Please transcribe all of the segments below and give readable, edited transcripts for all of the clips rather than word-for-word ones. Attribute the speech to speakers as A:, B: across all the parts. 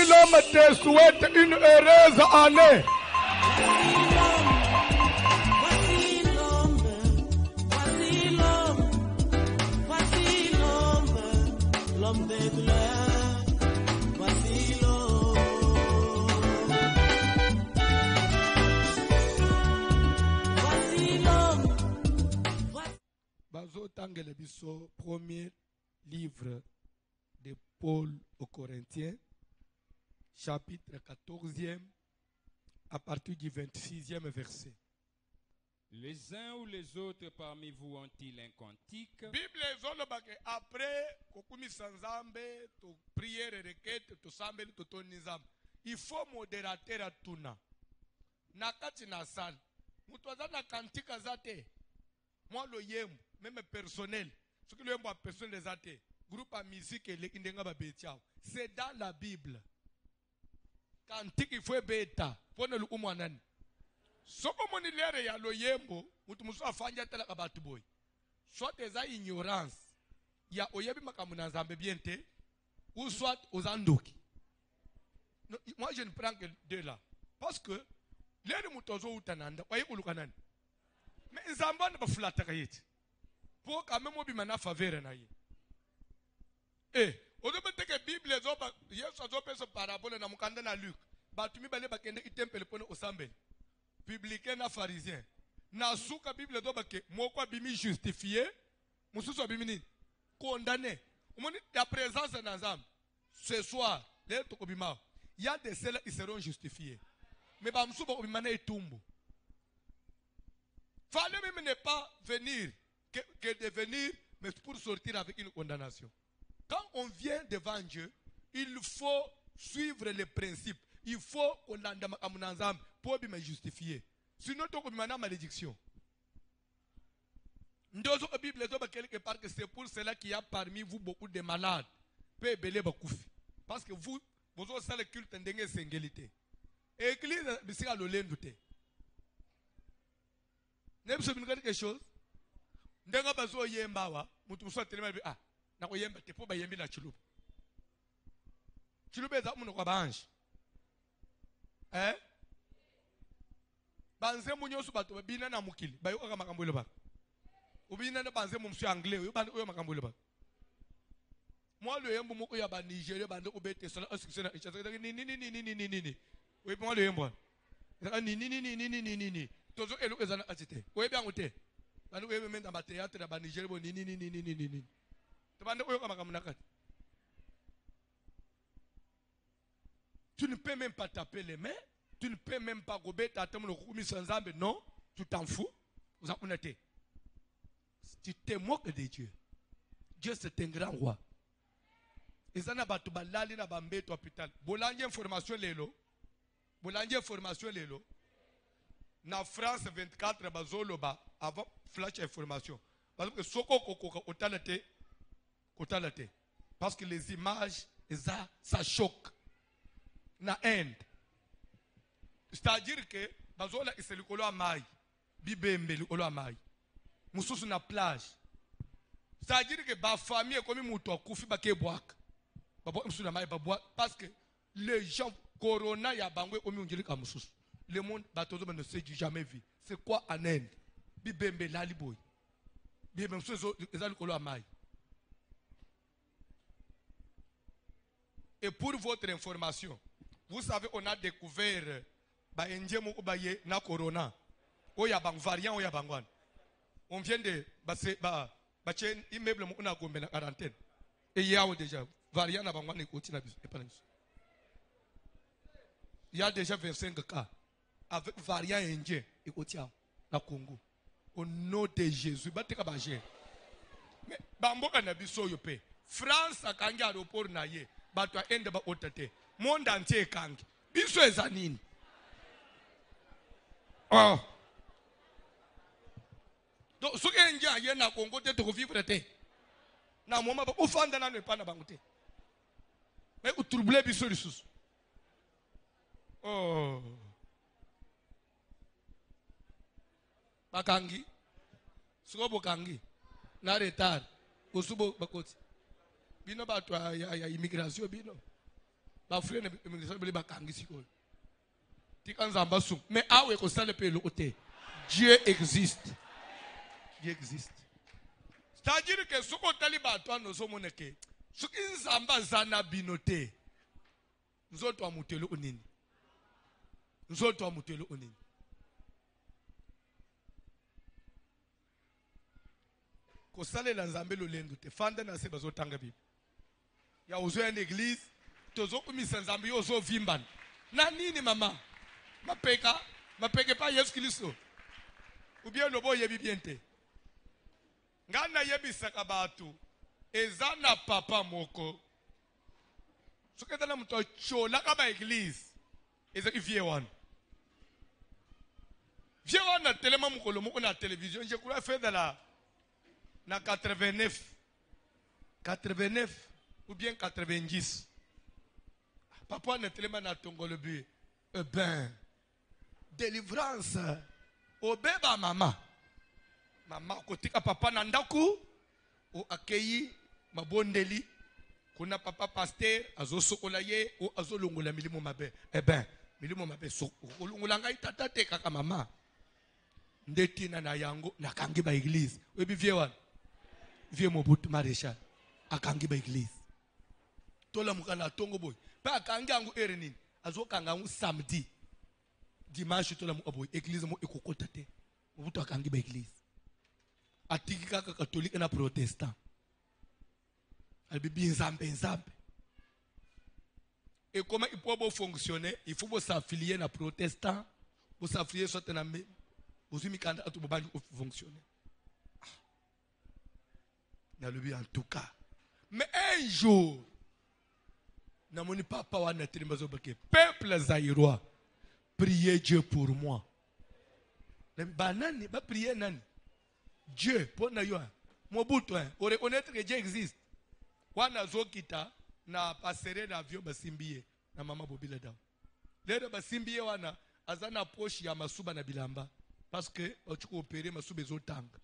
A: l'homme te souhaite une heureuse année.
B: L'homme des douleurs, voici l'homme. Voici l'homme.
A: Bazo tangele biso, premier livre de Paul aux Corinthiens, chapitre 14e, à partir du 26e verset.
C: Les uns ou les autres parmi vous ont-ils un cantique?
A: Bible zolobake après kokumi sanzambe to prière requête to sambe to tonizam. Il faut modérateur à tuna. Nakati na sala. Mutu azana kantika zate. Moi le yembo même personnel. Ce que le yembo a personnel zate. Groupe à musique et l'indenga ba betiao. C'est dans la Bible. Kantique il faut beta. Pone lu umwanani. Soko moni lere ya loyembo mutu musu afanja tala kabatu boy. Soit eza ignorance ya oyebi makamuna nzambe biente ou soit aux andoki. No, moi je ne prends que deux là parce que lere mutozo utananda waye kulukanani. Mais nzamba na bafulata kayiti. Pour quand même obi mana faveur na ye. Odobete ke Bible zoba Yesu azope so parabole na mukanda na Luc. Batumi bale bakende itempele pone osambe. Publicain na pharisien na suka Bible doba ke moko abimi justifié mususu abimi ni condamné omoni la présence dans Nzambe ce soir les tokobima il y a des ceux qui seront justifiés mais ba mususu obima na etumbu fallait même ne pas venir que de venir mais pour sortir avec une condamnation. Quand on vient devant Dieu il faut suivre les principes. Il faut qu'on l'endame à mon ensemble pour me justifier. Sinon, tu as une malédiction. Ndozo Bible quelque part que c'est pour cela qu'il y a parmi vous beaucoup de malades. Parce que vous avez le culte de singulité. Église, c'est à l'olendouté. N'est-ce pas quelque chose? Ndenga bazo yembawa, mutu muso telema bi na ko yemba te po ba yembi na chiluba. Chiluba za muno kwa banji. Banze munyosu bato bina na mukili bayo ka makambo leba ubina na banze mumsu anglais yo makambo leba moi le yembo moko ya ba Nigeria bande ko bete sala asukisena ichaza ni we moi le yembo ni tozo elo ezana atite we bia ngote bande ko yemenda ba théâtre ba Nigeria bo ni to bande ko yo ka makambo nakati. Tu ne peux même pas taper les mains. Tu ne peux même pas gober ta tête. Non, tu t'en fous. Vous en honnêteté. Tu te moques de Dieu. Dieu c'est un grand roi. Et ça n'a pas tout balali na bambé to hôpital. Bolanje information lelo. Bolanje information lelo. Na France 24 bazolo ba avant flash information. Parce que soko koko otalate. Parce que les images ça choque. Na end. C'est-à-dire que bazola iselikolo amai bibembe likolo amai mususu na plage. C'est-à-dire que ba famille comme mutu akufi ba kebwaka babo mususu na mai babwa parce que les gens corona ya bangwe omi unjilika mususu le monde batozo ne sait jamais vu c'est quoi en Inde bibembe lali boy bibembe mususu ezalikolo amai. Et pour votre information, vous savez, on a découvert na corona. Oya bang variant oya bangwan. On vient de immeuble on a gombe na quarantaine. Et il y a déjà variant na bangwan et continue il y a déjà 25 cas avec variant indien et continue na Congo. Au nom de Jésus, bateka baje. Mais bamboka na biso yo pe. France akanga aéroport na ye. Batwa ende ba otate. Monde entier kangi. Biso ezanini. Oh. Donc ce que ngia ye na Congo te to vivre te. Na moma ba ufanda na ne pa na bangote. Mais ou troubler biso lisusu. Oh. Bakangi. Suko kangi. Na retard. Osubo bakoti. Bino batwa ya immigration bino. bafrene bele bakangi sikoyo tika nzamba su mais awe ko sale pe lokote Dieu existe. Dieu existe. C'est-à-dire que ce qu'on tali bato no so moneke ce qui nzamba zana binote nzoto amutelo onini nzoto amutelo onini ko sale la nzambe lo lendo te fanda na se bazotanga bibi ya uzo ya l'église tozo kumisa nzambe yo zo vimbana na nini mama mapeke pa Yesu Kristo ou bien lobo yebi biente ngana yebisaka batu ezana papa moko soketa na mto chola kaba église ezaki vie wana na telema mukolo moko na télévision je crois fait de la na 89 ou bien 90 papa na telema na tongolo bu ben délivrance obeba mama kotika papa na ndaku o akeyi mabondeli kuna papa pasteur azosokola ye o azolongola milimo mabe ben milimo mabe so olongola ngai tata te kaka mama ndetina na yango nakangi ba église webi vie wana vie Mobutu Maréchal akangi ba église tola mukana tongo boy pa akangi yango ere nini azokanga ngu samedi dimanche tola mu aboy église mo ekokota te Mobutu akangi ba église atiki kaka catholique na protestant albibi nzambe et comment il peut fonctionner il faut s'affilier na protestant pour s'affilier soit na mikanda atu bobandi fonctionner na lobi en tout cas mais un jour na moni papa wana telimbazo bake peuple zaïrois priez Dieu pour moi na banani ba prier nani Dieu pour na yo Mobutu on reconnaître que Dieu existe wana zokita na pasere na vyo basimbiye na mama Bobila daw lero basimbiye wana azana poche ya masuba na bilamba parce que otuko opérer masuba ezotanga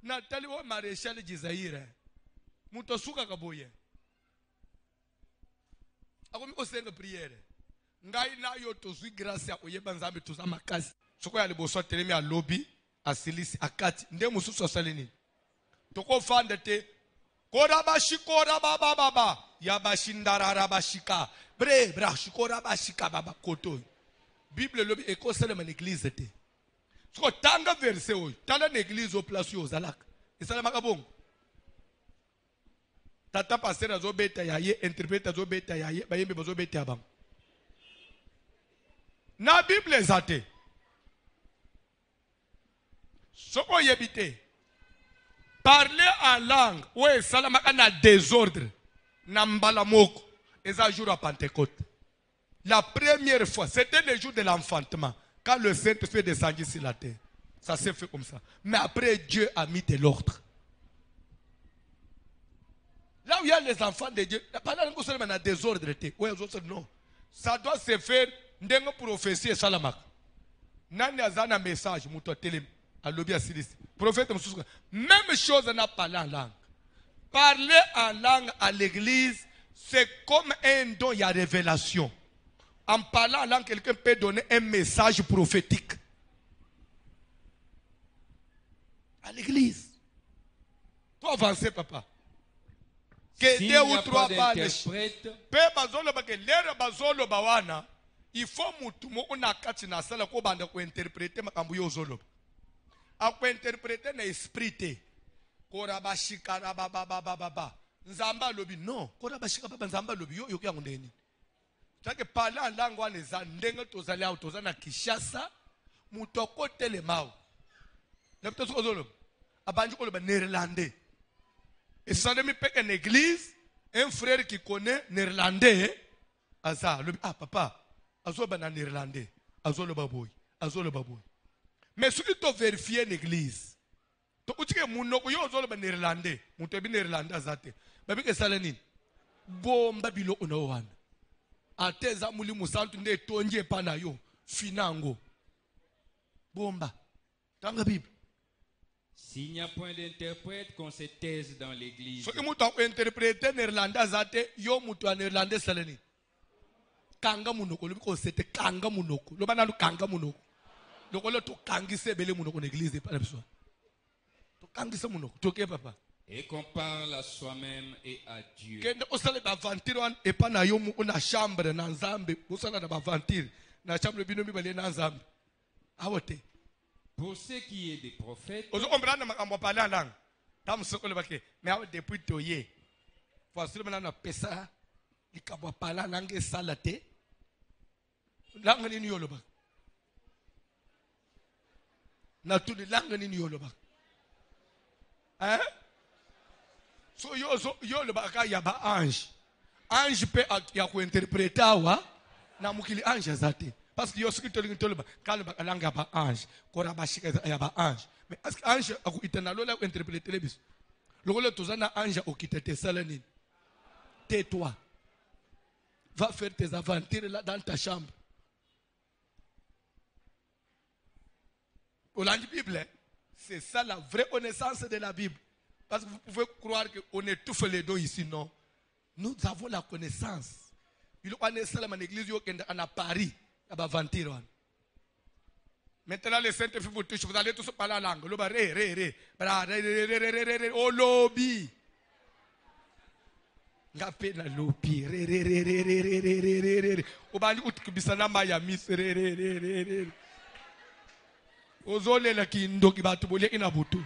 A: na tali wa Maréchal Gizaire muto suka kaboye akomi osenga prière ngai na yo tozwi grâce ya oyeba nzambe tozama kasi soko ya liboso telemi a lobby asilisi akati nde mususu asaleni toko fanda te kora bashikora baba ya bashindarara bashika bre bra shikora bashika baba koto Bible lobby ekosele man église te soko tanga verset oyo tala na église au place yo zalaka esala makabongo tata pasteur azobeta yaye interprète azobeta yaye bayembe bazobeta abang na Bible zate soko yebite parler en langue ouais salamaka na désordre na mbala moko eza jour à Pentecôte la première fois c'était le jour de l'enfantement quand le Saint-Esprit descendit sur la terre ça s'est fait comme ça mais après Dieu a mis de l'ordre là où il y a les enfants de Dieu pendant que seulement na désordre ouais non ça doit se faire ndengo prophétie salamaka nani azana message muto telem alobi asilisi prophète mususu même chose n'a parlé en langue parler en langue à l'église c'est comme un don, il y a révélation en parlant en langue quelqu'un peut donner un message prophétique à l'église toi avancer papa que
C: S'il
A: deux
C: n'y
A: ou
C: a
A: trois
C: pas
A: balles
C: d'interprète,
A: pe bazolo ba ke lere bazolo ba wana il faut mutu mo una kati na sala ko banda ko interpréter makambo yo zolo a ko interpréter na esprit te kora bashikara baba nzamba lobi non kora bashika baba nzamba lobi yo yo yango ndeni take parler en langue wana za ndenge tozali au tozana Kinshasa mutoko telemao na pto zolo abanji ko loba néerlandais et ça ne me paie qu'une église, un frère qui connaît néerlandais, Aza, ah papa, Azo ban néerlandais, Azo le baboy. Mais ce qui t'a vérifié une église, tu as dit que mon nom yo Azo le néerlandais, mon tebi néerlandais Azate, babi que salanin, bomba bilo onawan, ateza muli musantu ne tonje panayo, finango, bomba, tanga Bible.
C: s'il n'y a point d'interprète, qu'on se taise dans l'église.
A: So imutu interpréter néerlandais azate yo mutu néerlandais saleni. kanga munoko lobi ko sete kanga munoko loba na kanga munoko loko lo to kangise bele munoko na église pa la biso to kangise munoko to ke papa
C: Et qu'on parle à soi-même et à Dieu.
A: kende osala ba vantire wan e pa na yo mu na chambre na nzambe osala na ba vantire na chambre bino mi bale na nzambe awote
C: Pour ce qui est des prophètes,
A: ozo ombrana makambo pala lang tam sokole bake mais awo depuis toye voici le na pesa likabwa pala lange salate langa nini yolo ba na tudi langa nini yolo ba hein so yo le ba ka ya ba ange pe ya ko interpréter wa na mukili ange zate parce que yo ce que tu le ba ka le ba langa ba ange ko ra ba shika ya ba ange mais est-ce que ange aku itana lo la ko interpréter le bis le tozana ange okitete salanini tais-toi. Va faire tes aventures là dans ta chambre. Au la Bible, c'est ça la vraie connaissance de la Bible. Parce que vous pouvez croire qu'on étouffe les dos ici, non. Nous avons la connaissance. Il y a une église à Paris, à aventure. Maintenant, les saintes filles vous allez tous parler la langue. Oh, lobby. Ngape na lopi re re re re re re re re re re re obandi utikibisa na maya mis re re re re re ozolela kindo ki batho bolie ina butu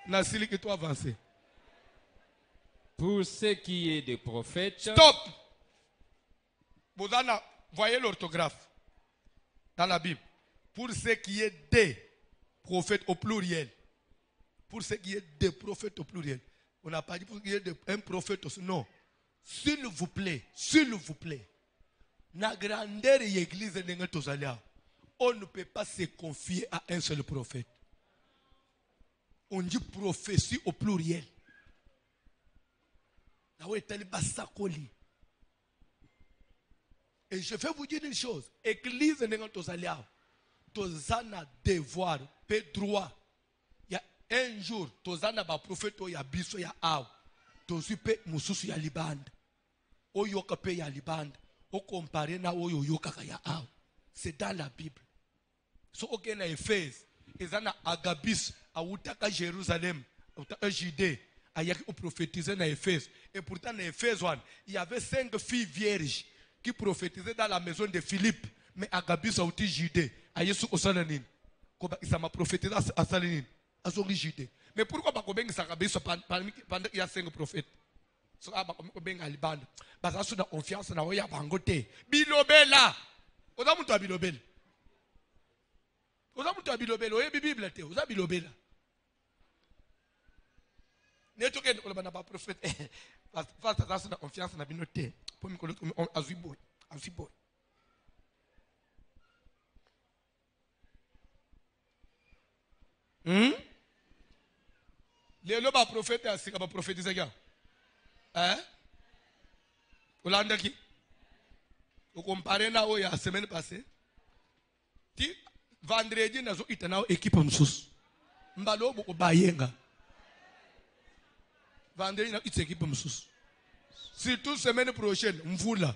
A: na sili ki to avancer.
C: pour ce qui est des prophètes,
A: Stop. Bozana, voyez l'orthographe dans la Bible. Pour ce qui est des prophètes au pluriel. Pour ce qui est des prophètes au pluriel. On n'a pas dit pour ce qui est d'un prophète aussi. Non. S'il vous plaît. La grandeur de l'église de Tozalia, on ne peut pas se confier à un seul prophète. On dit prophétie au pluriel. Et je vais vous dire une chose. Église de Tozalia, Tozana devoir, peu droit. Il y a un jour, Tozana ba prophète, il y a biso, il y a aw. Tozupe mususu ya libanda. Oyoka pe ya libanda. O comparé na oyo yoka ya aw. C'est dans la Bible. So ok na Éphèse, ezana Agabus, awutaka Jérusalem, awutaka Judée, ayaki o prophétiser na Éphèse. Et pourtant na Éphèse, il y avait 5 filles vierges qui prophétisaient dans la maison de Philippe. Mais Agabus a outi Judée. Ayesu osananine. Koba isama prophétisé à Salinine. Azori Judée. Mais pourquoi pas kobengi Agabus pendant il y a 5 prophètes? So aba kobengi alibanda. Baza suna confiance na oya bangote. Bilobela. Oza muntu wa bilobela. Oza muntu wa bilobela. Oye Bible te. Oza bilobela. Neto ken ko bana ba prophète. Parce que ça na confiance na binote. Pour me connaître azuiboy. Azuiboy. Lelo ba prophète asika ba prophétiser kia. Hein? Olanda ki? O comparer na o ya semaine passée. Ti vendredi nazo itana équipe msusu. Mbalo bo bayenga. Vendredi na itse équipe msusu. Surtout semaine prochaine, mvula.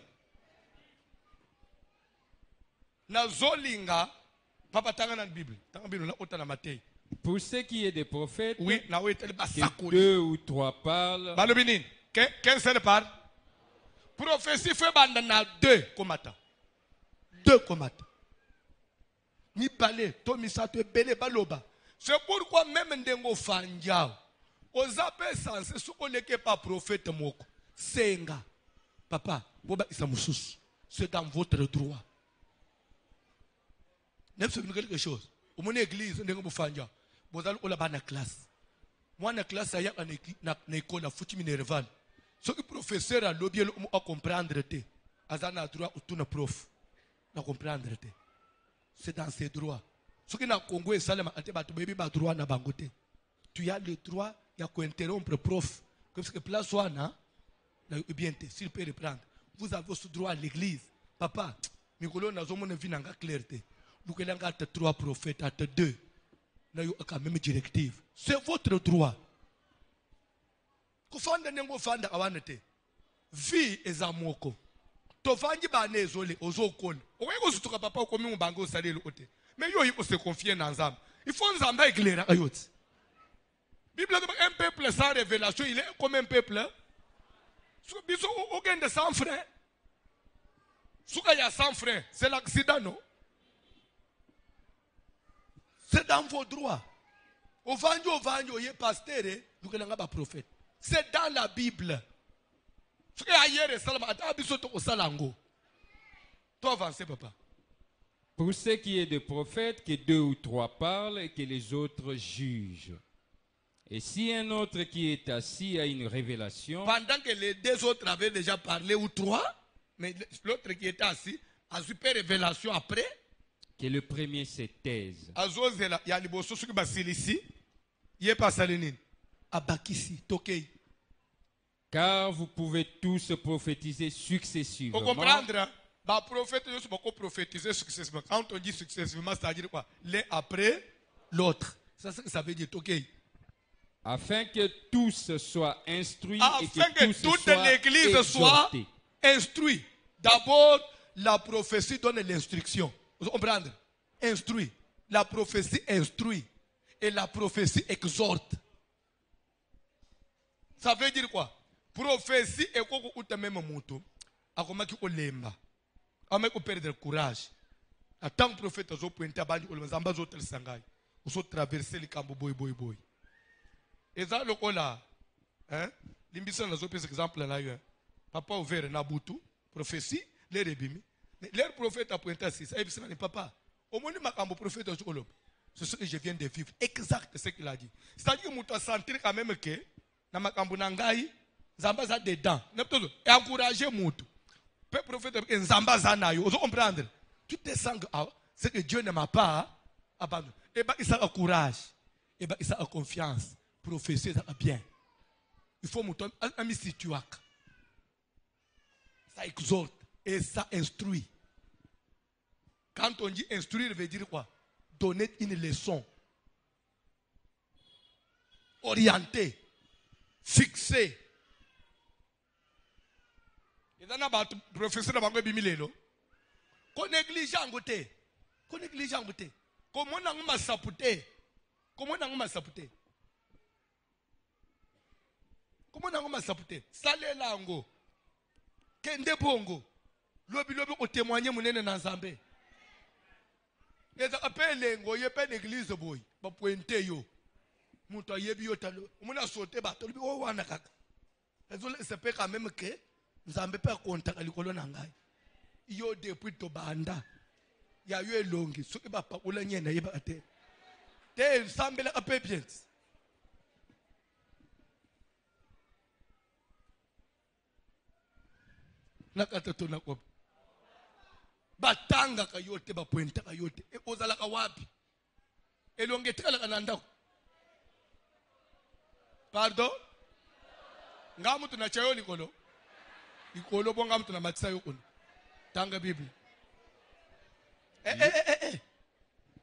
A: Na zolinga papa tanga na Bible. Tanga Bible na ota na Matthieu.
C: pour ce qui est des prophètes,
A: Oui, na wetele
C: que
A: basakoli.
C: 2 ou 3 parlent,
A: Balobinin, qu'un seul parle. Prophétie fait banda na 2 komata. 2 komata. Ni balé, to misato belé baloba. C'est pourquoi même ndengo fanjao. Ozape sanse sukoleke pa prophète moko. Senga. Papa, boba isa mususu. C'est dans votre droit. N'est-ce pas quelque chose? Au mon église, ndengo fanja. Bozal ola bana classe. Moi na classe aya na école futi minerval. Ce que professeur a lobby a comprendre te. Azana droit ou tout na prof. Na comprendre te. C'est dans ses droits. Ce que na Congo et Salema ante ba to baby ba droit na bangote. Tu as le droit ya ko interrompre prof. Comme ce que place wana na bien te s'il peut reprendre. Vous avez ce droit à l'église. Papa, mikolo na zo mona vina nga clarté. Lukelanga ta 3 prophètes à 2. Na yo quand même directive. C'est votre droit. Kufanda nengo fanda awanete. Vie ezamoko. Tovangi banezole ozokona. Okweko sutuka papa ukomi mbango salelo ote. Mais yo il se confier dans Nzambe. Il faut Nzambe éclairer ayoti. Bible dit un peuple sans révélation, il est comme un peuple. Biso aucun de sans frère. Souka ya sans frère, c'est l'accident non? C'est dans vos droits. Ovanjo, ye pasteur, vous connaissez pas prophète. C'est dans la Bible. Ce que ailleurs salama ata biso to salango. Toi avancer papa.
C: Pour ce qui est des prophètes, que 2 ou 3 parlent et que les autres jugent. Et si un autre qui est assis a une révélation,
A: pendant que les 2 autres avaient déjà parlé ou 3, mais l'autre qui était assis a super révélation après.
C: que le premier se taise.
A: Azozela ya liboso suki basilisi ye pasalenini abakisi tokei.
C: Car vous pouvez tous prophétiser successivement.
A: Vous comprendre? Bah prophète nous beaucoup prophétiser successivement. Quand on dit successivement, c'est-à-dire quoi? L'un après l'autre. Ça veut dire tokei.
C: Afin que tous soient instruits et
A: Afin
C: que
A: que
C: tous
A: toute
C: soient
A: l'église soit
C: exhortés.
A: instruite. D'abord, la prophétie donne l'instruction. Vous comprenez? Instruit. La prophétie instruit. Et la prophétie exhorte. Ça veut dire quoi? Prophétie est quoi que tu même moto. A comment tu olemba. A comment tu perdre le courage. En tant que prophète, tu as pointé à bandi olema zamba zotel sangai. Tu as traversé le cambo boy. Et ça le cola. Hein? L'imbition n'a pas exemple là. Papa ouvert na butu. Prophétie. Les rebimi. Leur prophète a pointé à 6. Et puis c'est papa. Au moins, le prophète a dit c'est ce que je viens de vivre. Exact ce qu'il a dit. C'est-à-dire que tu as senti quand même que na makambo nangai Nzamba za dedans. Et encourager mutu. Le prophète a dit Nzamba za nayo. Vous comprendre? Tu te sens c'est que Dieu ne m'a pas abandonné. Et bien il a courage. Et bien il a confiance. Prophétie ça bien. Il faut mutu ami situak. Ça exhorte. Et ça instruit. Quand on dit instruire, veut dire quoi? Donner une leçon. Orienter. Fixer. Et dans le professeur de Bango Bimilelo, qu'on néglige en côté. Qu'on néglige en côté. Comment on a saputé? Comment on a saputé? Comment on a saputé? Salé lango. Kende bongo. Lobi o témoigner munene na Nzambe. Les appels ngo yepe l'église boy. Ba pointe yo. Muto yebi yo talo. Muna sauter ba tolo bi o wana kaka. Ezole se peut quand même que Nzambe pa contact likolo na ngai. Yo depuis to banda. Ya yo elongi soki ba pakula nyena yeba ate. Te Nzambe la ape bien. Nakata to nakop. Batanga kayote ba pointa kayote e ozala ka wapi elongetika la kananda pardon ngamu tunachayo likolo bonga mtu na matisa yoko tanga bible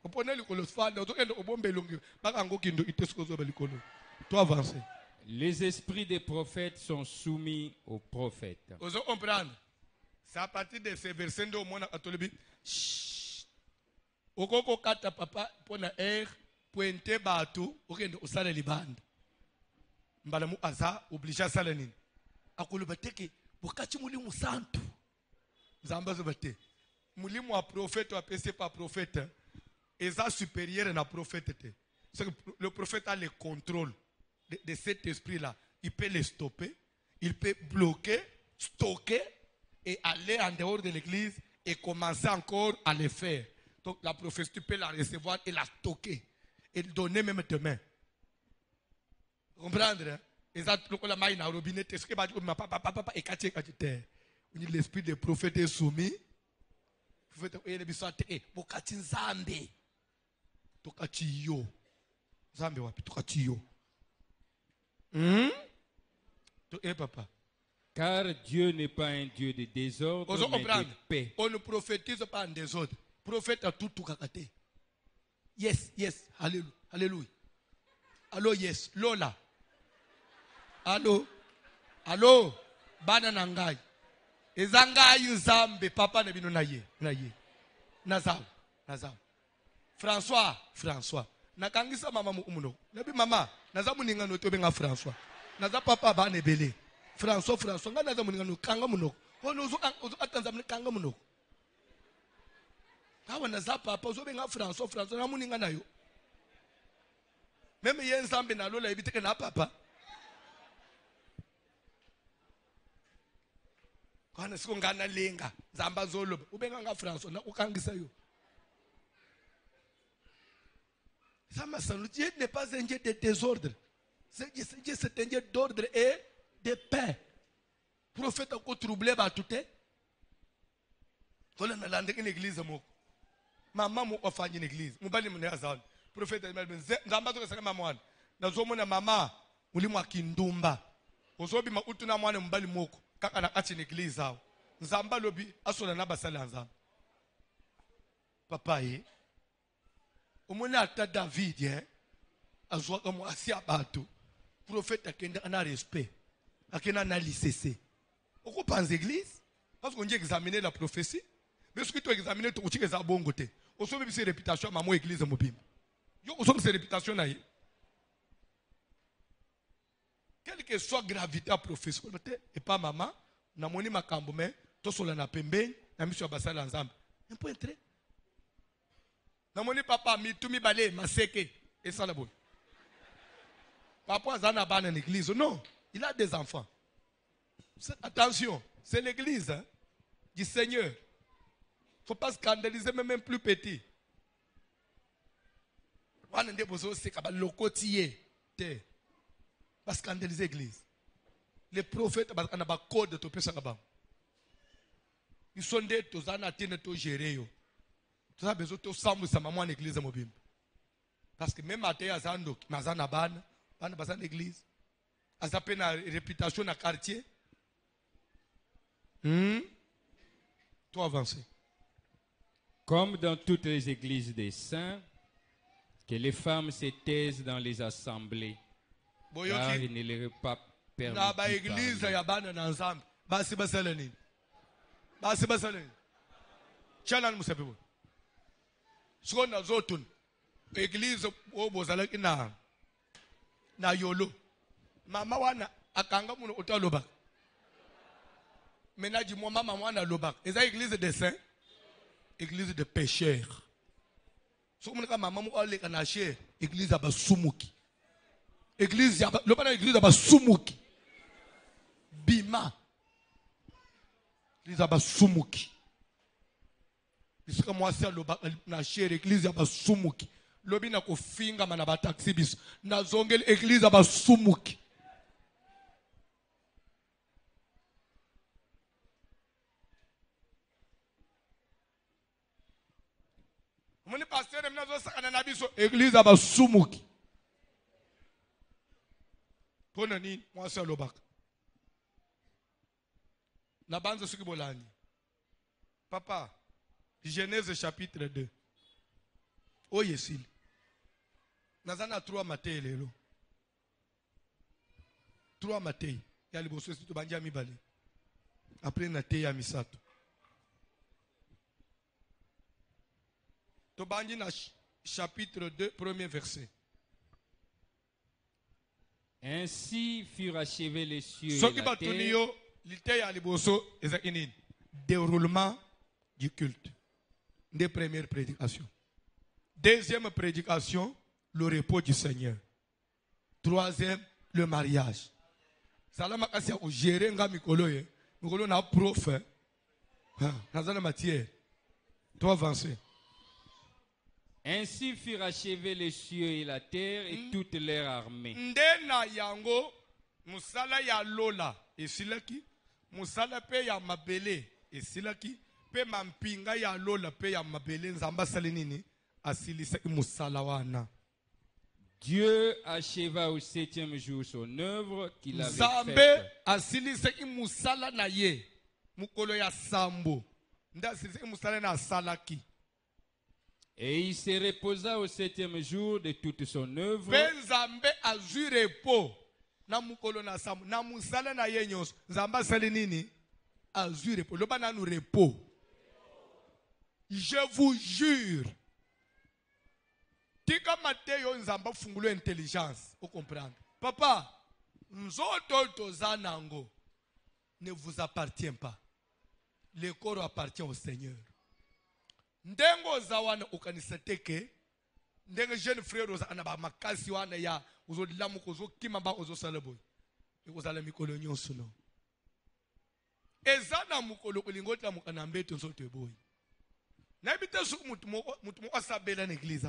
A: opone likolo fanda otokendo obombe longi baka ngokindo itesko zo likolo to avancer.
C: Les esprits des prophètes sont soumis aux prophètes.
A: Vous comprenez? C'est à partir de ces versets de mon atelier. Okoko kata papa pona pointe batu okende osala libanda. Mbala mu aza obligé sala nini? Akoloba teke bokati mulimu santu. Nzamba zobate. Mulimu wa prophète wa pese pas prophète. Eza supérieur na prophète te. C'est que le prophète a le contrôle de cet esprit-là. Il peut le stopper, il peut bloquer, stocker et aller en dehors de l'église et commencer encore à le faire. Donc la prophétie, tu peux la recevoir et la stocker et donner même demain. Comprendre? Et ça, la main dans le robinet, est-ce que papa et kache kachite. L'esprit des prophètes est soumis. Le prophète est bisate e bokati nzambe. Tokati yo. Nzambe wapi tokati yo. Papa.
C: Car Dieu n'est pas un Dieu de désordre, mais de paix.
A: On ne prophétise pas en désordre. Prophète a tout kakate. Yes. Alléluia. Allô, yes. Lola. Allô. Bana nangai. ezanga nzambe papa na bino na ye nazao François nakangisa mama muno nabi mama naza muninga no to benga François naza papa ba ne belé François nga naza muninga no kanga muno ono uzo atanza muninga kanga muno kawa naza papa uzo benga François na muninga nayo même ye nzambe na lola ebiteke na papa kana siko ngana lenga nzamba zolo ubenga nga François na ukangisa yo. Dieu n'est pas un Dieu de désordre. Dieu c'est un Dieu d'ordre et de paix. Prophète a troublé tout. Voilà na lande une église mo. Maman mo ofanye une église. Mubali mo nezana. Prophète a dit nzamba to saka mama wana. Nazomona mama mulimo akindumba. Ozobi ma utuna mwana mubali moko. Kaka na kati une église awo. Nzamba lobi asola na basala nzamba. Papa ye omona ata David azwa comme asi abato prophète akenda na respect akenda na licece okupanza église parce qu'on dit examiner la prophétie mais ce que tu examiner to uchike za bongo te osobe bise réputation mamo église mobimba yo osobe se réputation na ye quelle que soit gravité à prophétie et pas maman na moni makambo mais to sola na pembeni na miso ya basala nzambe un point très. Namoni papa mitumi balé maseke et ça la bonne. Papa azana bana l'église. Non, il a des enfants. Attention, c'est l'église du Seigneur. Faut pas scandaliser même plus petit. On a des besoins c'est que le quotidien te pas scandaliser l'église. Les prophètes on a pas code de topé ça là-bas. Ils sont des tous en atteindre tout gérer yo. Tu as besoin de s'embrouiller sa maman en église mobile. Parce que même à terre, azando, mazana ban, ban bazan église, azapé na réputation na quartier. Toi avancer.
C: Comme dans toutes les églises des saints, que les femmes se taisent dans les assemblées, car il ne leur est pas permis
A: na ba église ya bana na ensemble. Basi basalani. Basi basalani. Chana musabibu. Sona zotun église obozalaki na yolo mama wana akanga muno otaloba menaji mo mama wana loba eza église de saints église de pécheurs so munika mama mo aleka na cher église aba sumuki église aba loba na église aba sumuki bima église aba sumuki. Isika mwasi aloba na chere église ya basumuki lobi na kofinga mana ba taxi bis na zongeli église ya basumuki moni pasteur mnazo sakana na biso église ya basumuki pona ni mwasi aloba na banzo suki bolani papa Genèse chapitre 2. Oh yesil. Nazana 3 Matthieu lelo. 3 Matthieu. Ya liboso situ banja mibale. Après na te ya misato. To banji na chapitre 2 premier verset.
C: Ainsi furent achevés les cieux et
A: Soki
C: la terre.
A: batuniyo lite ya liboso ezakini déroulement du culte. Des premières prédications. Deuxième prédication, le repos du Seigneur. Troisième, le mariage. Salama kasi ya gérer nga mikolo ye. Mikolo na prof. Nazana matière. Toi avancer.
C: Ainsi furent achevés les cieux et la terre et toute leur armée.
A: Ndena yango musala ya lola esilaki. Musala pe ya mabele esilaki. Pe mampinga ya lola pe ya mabele nzamba salinini asilisa musala wana.
C: Dieu acheva au 7e jour son œuvre qu'il avait
A: Zambe
C: faite.
A: asilisa musala na ye mukolo ya sambo. Nda asilisa musala na salaki.
C: Et il se reposa au 7e jour de toute son œuvre.
A: Pe Nzambe azui repos na mukolo na sambo na musala na ye nyonso. Nzamba salinini azui repos. Le bana nous repos. Je vous jure. Tika Mateo nzamba fungulo intelligence. Vous comprenez? Papa, nzoto tozanango ne vous appartient pas. Le corps appartient au Seigneur. Ndengo zawana ukanisateke. Ndengo jeune frère oza anaba makasi wana ya uzo lamu kozo kimamba ozo saleboy. Ekozala mikolo nyonso no. Ezana mukolo ulingota mukanambeto nzoto eboy. Na ebite su mutu mo asabela na église.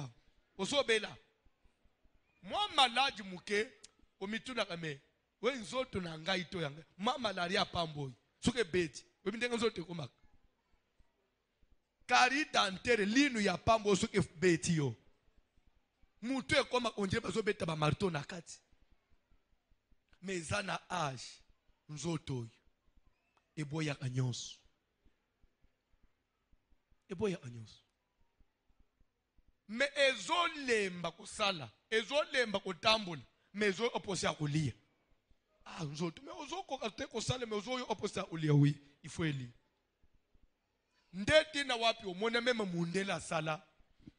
A: Osobela. Moi malade muke omituna kame. We nzoto na ngai to yanga. Ma malaria pamboy. Suke beti. We bindenga nzoto komaka. Kari dantere linu ya pambo suke beti yo. Mutu ekoma onje bazo beta ba marteau na kati. Mezana age nzoto yo. Eboya kanyonso. Eboya kanyonso. Me ezolemba kusala, ezolemba kutambula, me ezo oposia kulia. Ah, nzoto me ozoko kate kusala me ozo oposia kulia oui, il faut eli. Ndeti na wapi omona meme mundela sala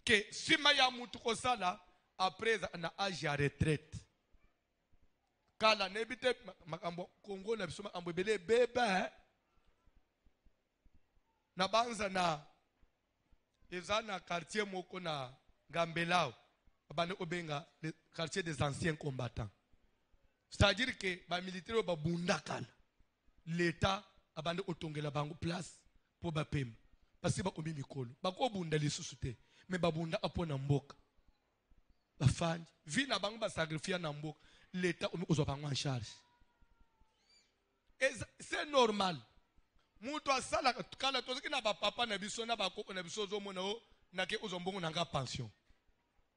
A: ke sima ya mutu kosala après na âge ya retraite. Kala nebite makambo Kongo na biso makambo bele beba na banza na ezana quartier moko na Gambelao abane obenga le quartier des anciens combattants. C'est-à-dire que ba militaire ba bundakala l'état abane otongela bango place pour ba pem parce que ba komi mikolo ba ko bunda lisusu te mais ba bunda apona mboka ba fandi vina bango ba sacrifier na mboka l'état omi ozo bango en charge. Et c'est normal. Mutu asala kala toziki na ba papa na biso na ba koko na biso zo mona o na ke ozombongo na nga pension.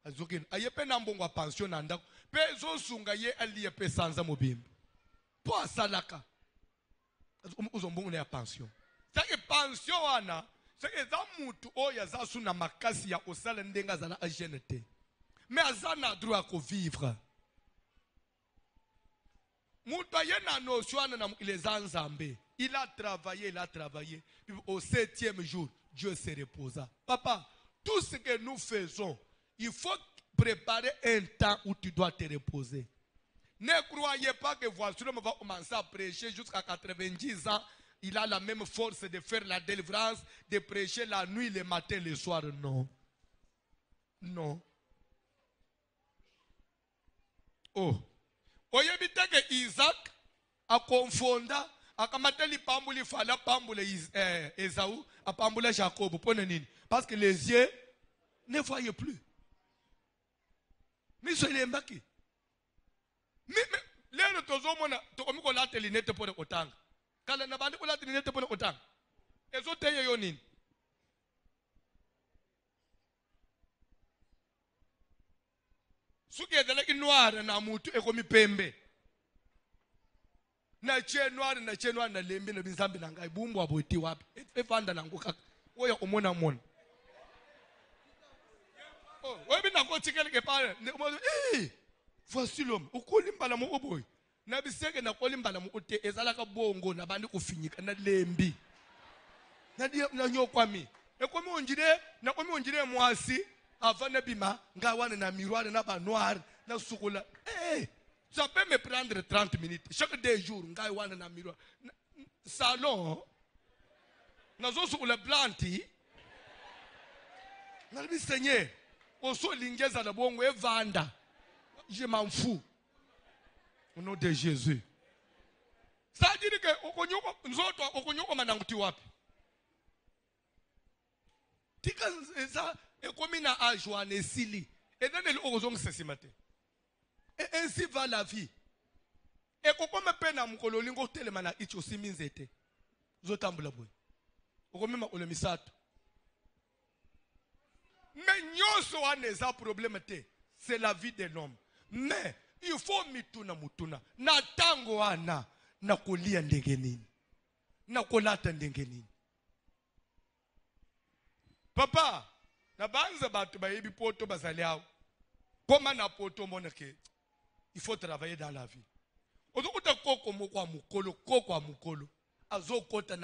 A: Azokin ayepe na mbongo pension na ndako pe zo sunga ye ali pe sanza mobimba. Po asalaka. Ozombongo na ya pension. Sake pension wana sake za mutu oya za suna makasi ya osala ndenga za na agenete. Mais azana droit ko vivre. Mutu ayena notion na les anzambe. Il a travaillé. Puis au 7e jour, Dieu se reposa. Papa, tout ce que nous faisons, il faut préparer un temps où tu dois te reposer. Ne croyez pas que voici l'homme va commencer à prêcher jusqu'à 90 ans. Il a la même force de faire la délivrance, de prêcher la nuit, le matin, le soir. Non. Non. Oh. Oyebite que Isaac a confonda akamateli pambuli fala pambule Esaü a pambule Jacob pone nini parce que les yeux ne voyaient plus. Mais c'est les mbaki. Mais lelo tozomona tokomi ko late linete pone kotanga. Kala na bandi ko late linete pone kotanga. Ezoteye yo nini? Suki edeleki noir na mutu ekomi pembe. Na che noir na lembe na binzambi na ngai bumbu aboti wapi efanda na ngoka oya omona mona oh webi na ko tikele ke pale voici l'homme ukolimbala mo oboy na biseke na kolimbala mo ote ezala ka bongo na bandi kufinyika na lembi na nyokwami ekomi onjire mwasi avant bima ngawana na miroir na ba noir na sukula ça peut me prendre 30 minutes. Chaque 2 jours, je vais dans miroir. Salon, nous sommes sur le planti. Nous sommes Seigneur. On se lingue à la bonne et vanda. Je m'en fous. Au nom de Jésus. Ça dit que nous autres, on connaît comment on a wapi. Tika ça est comme une ajoie nesili. Et dans le horizon c'est ce matin. Et ainsi va la vie. Et quand me peine à mon cololingo telemana icho siminzete. Zotambula boy. Okomema ole misato. Mais nyoso aneza problème te. C'est la vie de l'homme. Mais il faut mutuna. Na tango ana na kolia ndenge nini. Na kolata ndenge nini. Papa, na banza batu ba yebi poto bazali awo. Comment na poto monake? Il faut travailler dans la vie. Ozokuta koko moko mukolo. azokota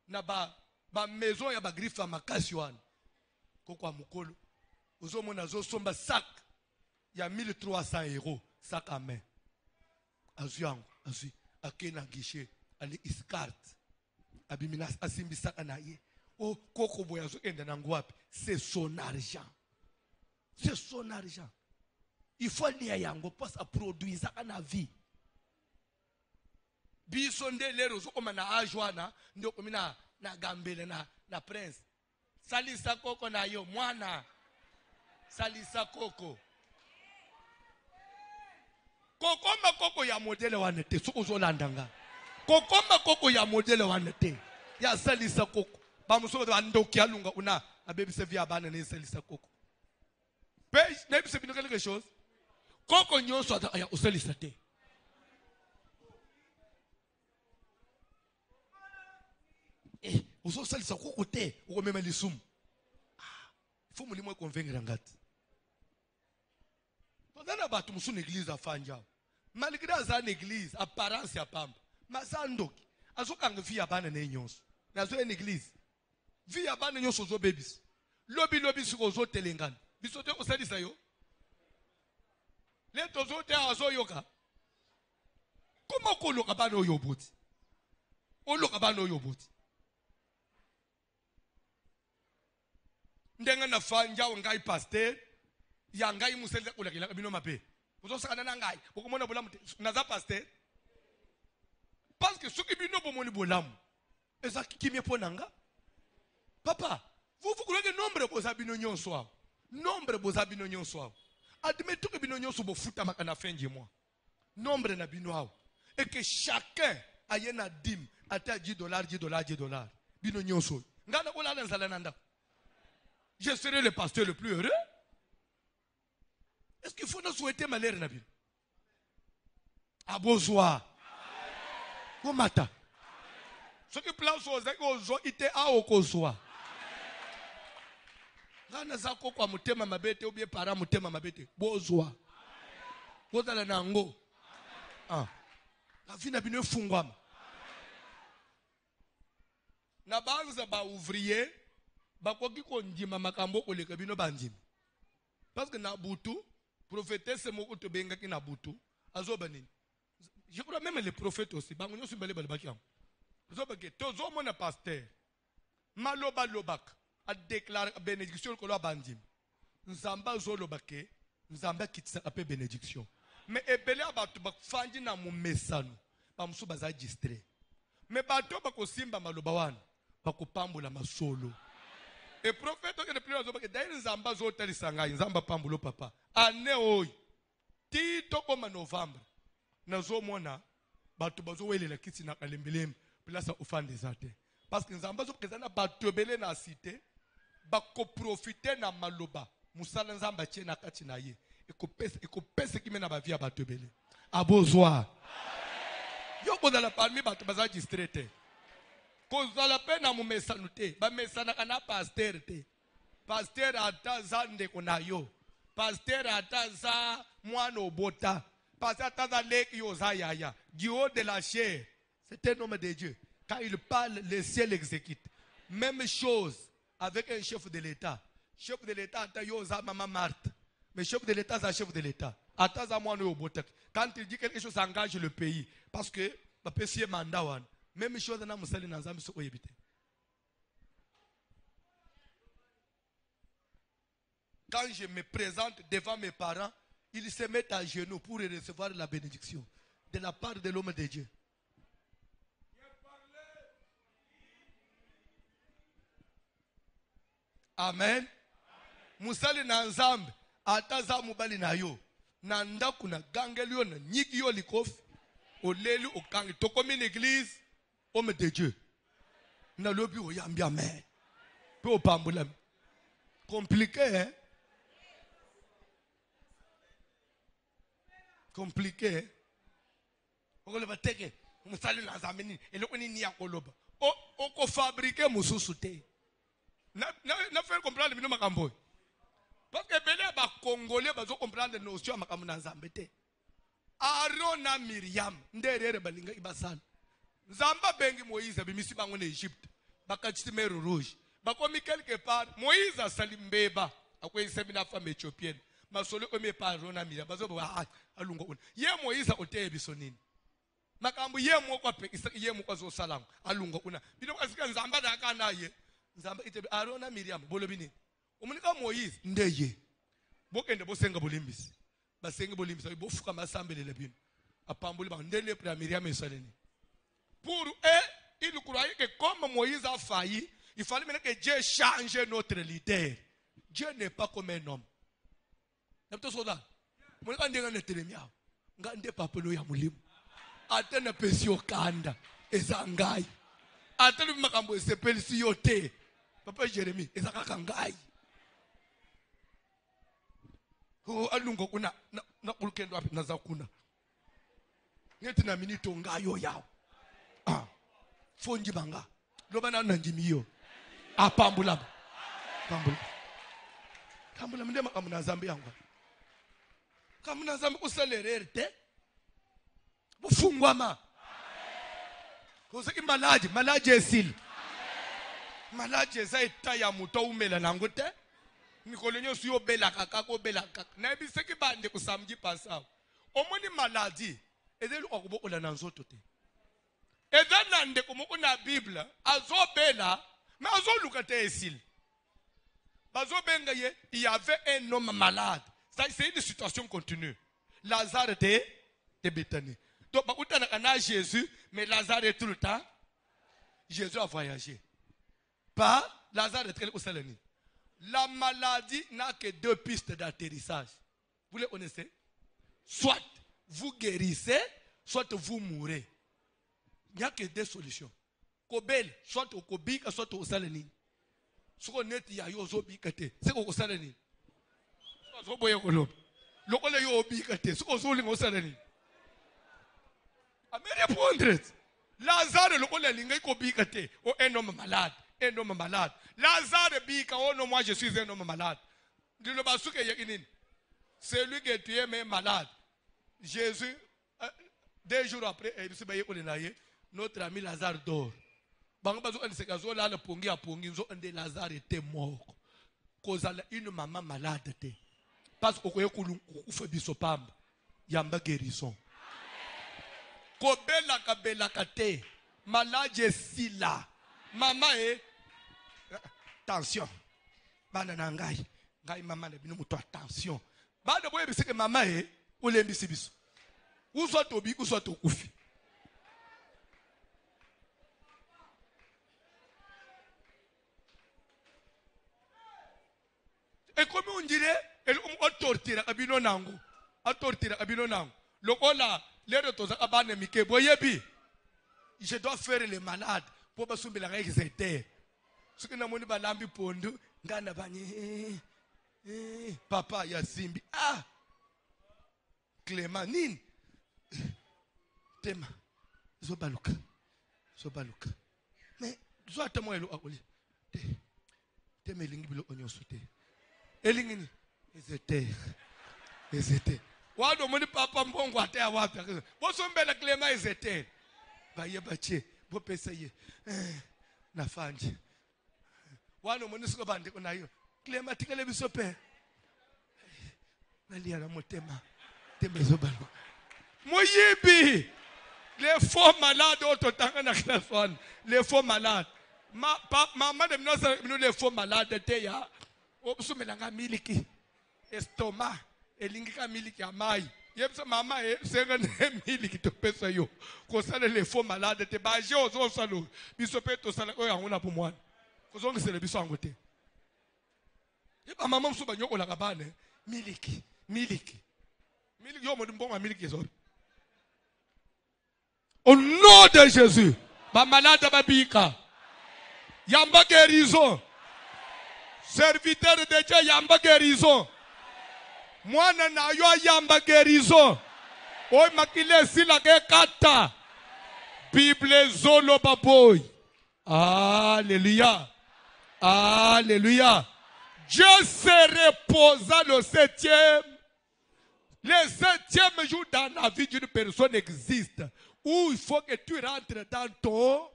A: na ba maison ya ba griffe ya makasi wana koko mukolo ozomona azosomba sac ya 1300 euros sac à main azyango azwi akena guichet ali iscart abimina asimbi sac na ye o koko boya zo enda na ngwapi c'est son argent. C'est son argent. Il faut lier yango parce à produire ça na vie. Bisonde lero zo koma na ajwana ndio komina na gambele na prince. Salisa koko na yo mwana. Salisa koko. Kokoma koko ya modele wanete soko zo landanga. Kokoma koko ya modele wanete. Ya salisa koko. Ba muso ba ndoki alunga una abebise via bana ne salisa koko. Page nebi se bino quelque chose. Koko nyonso aya osalisa te. Uso salisa koko te uko mema lisumu. Faut mulimo convaincre ngati. Tondana batu musu l'église afanja. Malgré za l'église apparence ya pamba. Mazandoki azokanga via bana ne nyonso. Nazo en église. Via bana nyonso zo bebis. Lobi siko zo telengana. Bisote osalisa yo. Leto zo te azo yoka. Comment koloka bana oyo boti? Oloka bana oyo boti. Ndenga na fanja ngai pasteur ya ngai museli kulakila bino mape. Uzo sakana na ngai. Ukomona bolamu naza pasteur. Parce que ceux qui bino bomoni bolamu. Eza kimie ponanga. Papa, vous croyez que nombre boza bino nyonso. Nombre boza bino nyonso. Admettons que bino nyonso bo futa makana fenje moi. Nombre na bino. Et que chacun aye na dim ata $10. Bino nyonso. Ngana kola na nzala. Je serai le pasteur le plus heureux. Est-ce qu'il faut nous souhaiter malheur na bino? Abozwa. Komata. Ce qui place aux gens ite a okozwa. Ngana zako kwa mutema mabete ubie para mutema mabete. Bozwa. Bozala nango. Ah. La vie na bino fungwama. Na banza ba ouvrier bakoki kondima makambo koleka bino banjima. Parce que na butu prophétesse moko to benga ki na butu azoba nini. Je crois même les prophètes aussi. Bango nyoso mbele balibaki yango. Azoba ke tozo mona pasteur. Maloba lobak a déclaré bénédiction ko lo banjima. Nzamba zolobake nzamba kitisa ape bénédiction. Mais ebele abatu bakfanji na mu mesano. Ba musu baza registré. Mais bato bakosimba maloba wana bakopambola masolo. Et prophète que le plus azobaka que d'ailleurs nzamba zotalisa ngai nzamba pambulo papa. Ane oy. Ti tokoma novembre. Nazomona bato bazowelela kiti na kalembelem place ofande zate. Parce que nzamba zo kezana bato belé na cité bako profiter na maloba. Musala nzamba tie na kati na ye. Ekopese ki mena ba via bato belé. Abozwa. Yo kodala parmi bato baza distraité. Kozala pena mu mesanu te. Ba mesana kana pasteur te. Pasteur ataza ndeko na yo. Pasteur ataza mwana obota. Pasteur ataza leki yoza yaya. Du haut de la chair. C'est un homme de Dieu. Quand il parle, le ciel exécute. Même chose avec un chef de l'État. Chef de l'État ata yoza maman Marthe. Mais chef de l'État, c'est un chef de l'État. Ataza mwana obota. Quand il dit quelque chose, ça engage le pays. Parce que ba pesier mandat wan. Même chose na musali na nzambi soko yebite. Quand je me présente devant mes parents, ils se mettent à genoux pour recevoir la bénédiction de la part de l'homme de Dieu. Amen. Musali na nzambi ataza mubali na yo. Na ndaku na gangeli yo na nyiki yo likofi. Olelu okangi tokomi l'église. Homme de Dieu. Na lobi oyambi amen. Pe opambola. Compliqué, hein? Compliqué, hein? Okoloba teke. Musali na zameni. Eloko ni ya koloba. Oko fabriquer mususu te. Na faire comprendre bino makambo. Parce que belé ba congolais bazo comprendre notion makambo na nzambe te. Aaron na Miriam nderere balinga ibasana. Nzamba bengi Moïse bimisi bango na Egypte. Bakatisi mer rouge. Bakomi quelque part Moïse a salimbeba akwe semina femme éthiopienne. Masolo ome pa rona mira bazo ba alungo una. Ye Moïse ote bisonini. Makambu ye mo kwa pekisa ye mo kwa zo salam alungo una. Bino kasika nzamba da kana ye. Nzamba ite arona Miriam bolobini. Omunika Moïse ndeye. Bokende bosenga bolimbisi. Basenga bolimbisi bofuka masambelele bino. Apambuli ba ndele pra Miriam esaleni. Pour eux, ils croyaient que comme Moïse a failli, il fallait maintenant que Dieu change notre leader. Dieu n'est pas comme un homme. Vous savez ce que je veux dire? Ngande papelo ya mulimu. Atena pesio kanda ezangai. Atena makambo esepelisi yote. Papa Jérémie ezakaka ngai. Oh alungo kuna na kulukendo api nazakuna. Ngeti na minito ngayo yao. Ah, fonji banga. Loba na nanjimiyo. Apambula. Pambula. Pambula mndema kamuna zambi yangu. Kamuna zambi kusalerere te. Bufungwa ma. Kose malaje esil. Malaje eza ya muto umela nango te. Nikolenyo suyo bela kakako bela kaka. Na ebiseki bande kusamji pasawo. Omoni maladi ezelu okubokola na nzoto te. Et dans la Bible, azobela, mais azolukate esil. Bazobengaye, il y avait un homme malade. C'est une situation continue. Lazare était de Bethanie. Donc, on a Jésus, mais Lazare est tout le temps. Jésus a voyagé. Pas Lazare est très au Saloni. La maladie n'a que deux pistes d'atterrissage. Vous les connaissez? Soit vous guérissez, soit vous mourrez. Il n'y a que deux solutions. Kobel, soit au Kobika, soit au Salani. Ce qu'on est, il y a yozo bikate. C'est au Salani. Soit au Boyokolo. Le Kole yo bikate. C'est au Zoling au Salani. À me répondre. Lazare, le Kole lingay ko bikate. Oh, un homme malade. Un homme malade. Lazare bika. Oh non, moi je suis un homme malade. Dis le basouke yakinin. C'est lui qui est tué, mais malade. Jésus, 2 jours après, il s'est baillé pour les naïe. Notre ami Lazare dort. Lazare était mort. Cause une maman malade. Parce que vous avez yamba guérison. Kobela kabela kate. Malade sila. Maman est. Attention. Banana ngai. Ngai maman est bino muto attention. Bana boye biseke maman est. Ou l'embisi biso. Ou soit tobi ou soit tokufi. Et comme on dirait, elle a torturé Abino Nango. A torturé Abino Nango. Le Ola, l'air de ton abane Mike, Boyebi. Je dois faire les malades pour pas soumettre la règle c'était. Ce que nous avons dit, Balambi Pondo, Gana Bani, Papa Yasimbi. Ah! Clément, Nin. Tema. Zobaluka. Zobaluka. Mais, Zoatamo elo akoli. Tema lingi bilo onyo soute. Elingini. Ezete. Wado moni papa mbongo ate awapi. Bosombela Clément ezete. Baye bache. Bopesa ye. Nafanje. Wano moni suko bande kunayo. Clément tikele bisope. Nalia na motema. Moyibi, les faux malades les faux malades. Maman de nous les faux malades te ya. Obusumelanga miliki. Estomac, elingika miliki amai. Yebsa mama senga miliki to pesa yo. Kosala les faux malades te baje ozo salo. Bisope to sala ko yanguna pour moi. Kozongi sele biso angote. Yeba mama msuba nyoko la kabane miliki. Au nom de Jésus, ma malade babika, yamba guérison, serviteur de Dieu yamba guérison, moi na yo yamba guérison, oi makile sila ke kata, Bible zolo baboy, alléluia, alléluia. Dieu se reposa le 7e. Le 7e jour dans la vie d'une personne existe. où il faut que tu rentres dans ton...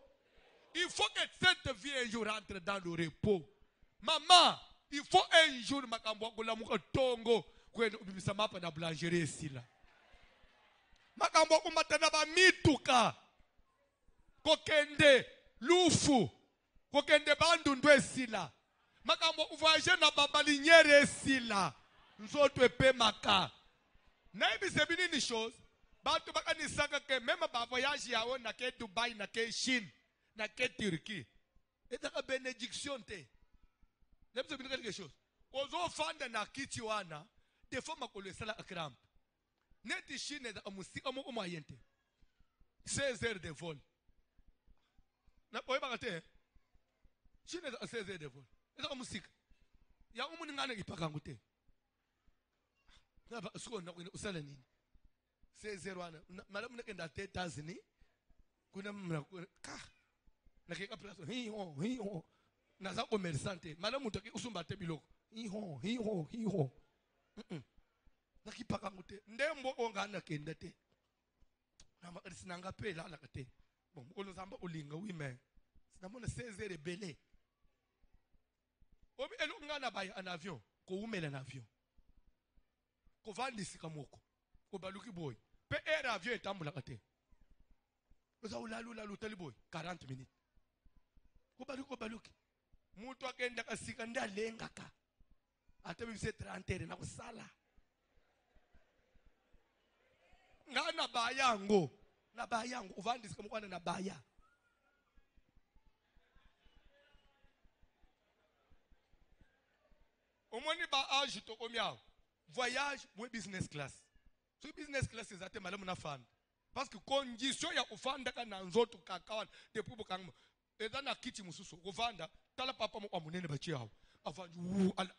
A: Il faut que cette vie un jour rentre dans le repos. Maman, il faut un jour makambo kulamuka tongo kwenda ubimisa mapa na boulangerie sila. Makambo kumatana ba mituka. Kokende lufu. Kokende bandundwe sila. Makambo uvoyager na babaliniere sila. Nzoto epe maka. Na ibi sebini ni chose. Bantu baka nisaka ke même ba voyage yawo na ke Dubai na ke Chine na ke Turquie. Et la bénédiction te. N'aime pas quelque chose. Aux enfants de na kiti wana, des fois ma kolo sala akram. Neti Chine da musika mo moyente. 16 heures de vol. Na oye bakate. Chine da 16 heures de vol. Eza musika. Ya umuni ngana ipaka ngute. Na ba suko na usala nini? 16 heures wana. Malamu nekenda te Tanzania. Kuna mna ka. Na keka place. Hi. Naza commerçante. Malamu mutaki usumba te biloko. Hi. Nakipaka ngute. Ndembo ongana kenda te. Na sinanga pe la kate. Bon, ono zamba olinga oui mais. Sinamona 16 heures belé. Obi elo ngana bay en avion. Ko umela en avion. Ko vandi sikamoko. Ko baluki boy. Pe air avion etambula kate. Oza ulalu tali boy 40 minutes. Ko baluki. Mutu akenda kasika ndalenga ka. Ate bibise 30 heures na kusala. Ngana bayango. Na bayango uvandi sikamukwana na baya. Omoni ba age to komiao. Voyage ou business class. So business class is ate malamu na fan. Parce que condition ya kufanda kana nzoto kakawan depuis bokangmo. Eza na kiti mususu kufanda tala papa mo amunene bachi yawo. Afanju ala.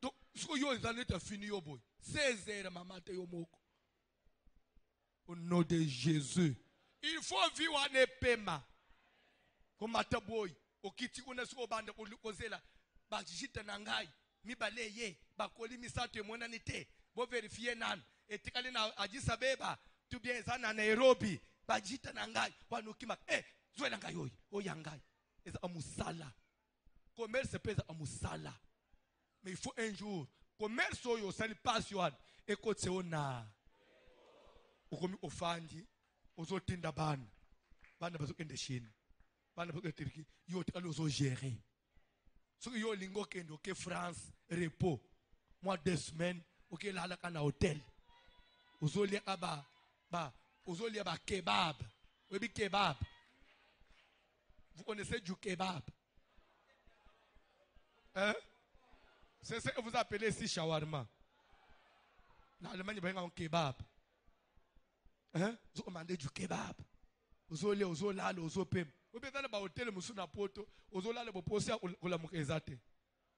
A: Donc so yo ezaleta fini yo boy. 16 heures mama te yo moko. Au nom de Jésus. Il faut vivre en épema. Comme mataboy. Okiti kuna suko banda kozela. Ba jita nangai. Mi baleye. Ba koli misate monani te. Bo vérifier nan. Etikali na Addis Abeba. Tu bien ça na Nairobi. Ba jita nangai. Wanukima. Zwe nangai yoy. Oyangai. Eza amusala. Commerce pesa amusala. Mais il faut un jour. Commerce yo sali passion. Ekote ona. Ukomi ofandi. Ozotinda bana. Bana bazo kende Chine. Bana bazo Turquie. Yo tikali ozo gérer. So yo lingo kendo ke France repos. Moi 2 semaines. Ok là kana hôtel. Ozolia aba ozolia ba kebab. Webi kebab. Vous connaissez du kebab? Hein? C'est ce que vous appelez ici shawarma. En Allemagne, il y a un kebab. Hein? Vous commandez du kebab. Vous allez au lal, au pem. Vous pouvez aller au hôtel, vous na poto. Vous allez au poser au la moukezate.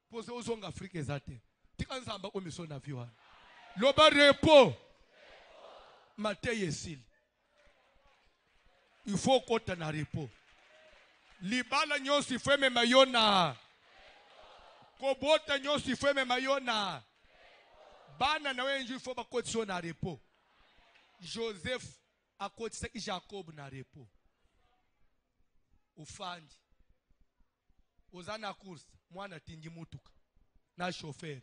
A: Poser au zong Afrique ezate. Tikan samba au mission avion. Loba repos. Maté yesil. Il faut qu'on na repos. Libala nyosi feme mayona. Kobota nyosi feme mayona. Bana na wenju faut ba kotso na repos. Joseph a kotisa Jacob na repos. Ufandi. Ozana course mwana tingi mutuka na chauffeur.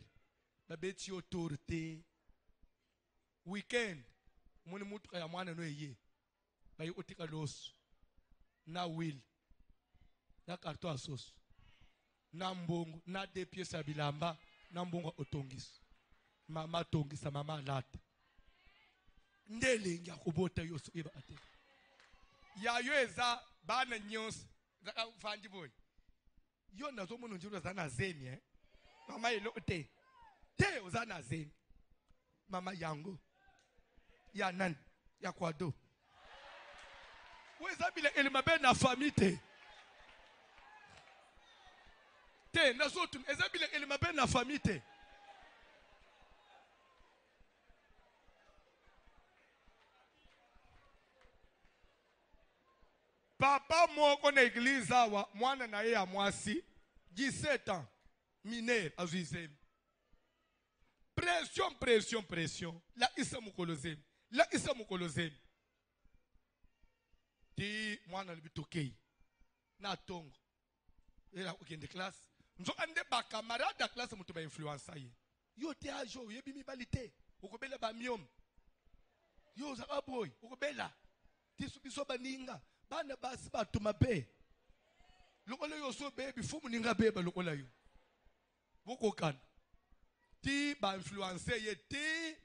A: Babeti autorité. Weekend muni mutuka ya mwana no yeye. Bayi otika los. Na will. Na karto asos. Na mbongo, na 2 pièces ya bilamba, na mbongo otongisa. Mama tongisa, mama lata. Ndele ngia kubota yosu eba ate. Ya yo eza bana nyons zaka fandi boy. Yo nazo munu njuru zana zemi Mama ilo te. Te uzana zemi. Mama yango. Ya nani? Ya kwado. Weza bile elimabe na famille te. Te nazotu ezabile elimabe na famille te. Papa moko na église awa mwana na ye ya mwasi 17 ans mineur azuizemi. Pression. La isa mukolozemi. ti mwana le bitokei na tongo era okende classe nzo ande ba camarade classe mutu ba influencer ye yo te ajo yebi mibalite ukobela ba miom yo za aboy ukobela ti biso baninga bana basi batuma be lokola yo so be before muninga be ba lokola yo bokokana ti ba influencer ye ti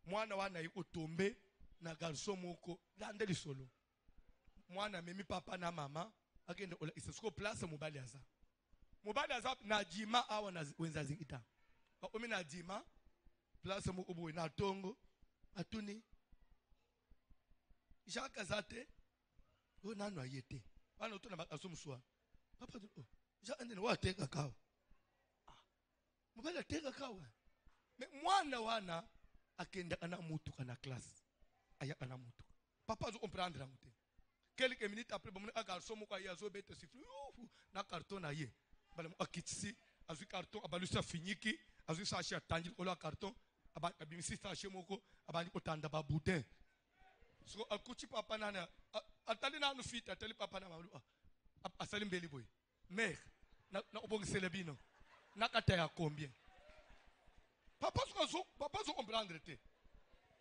A: mwana wana yiko tombe na garçon moko lande lisolo mwana memi papa na mama akende ola isesiko place mobali aza na jima awa na wenza zingita ba omi na jima place moko boy na tongo atuni jaka zate o nanu ayete bana to na asomswa papa oh ja ande wa teka kawa mobali teka kawa me mwana wana akenda ana mutu kana classe aya ana mutu papa zo comprendre la mutu quelques minutes après bon a garçon moko ya zo bete siflu na carton na ye bala mo akitsi azu carton abalu sa finyiki azu sa achi atangi ko la carton abimisi sa achi moko abandi ko tanda ba boudin so akuchi papa nana atali na no fit atali papa na malu asali mbeli boy mère na obongisele bino na kata ya combien papa zo comprendre te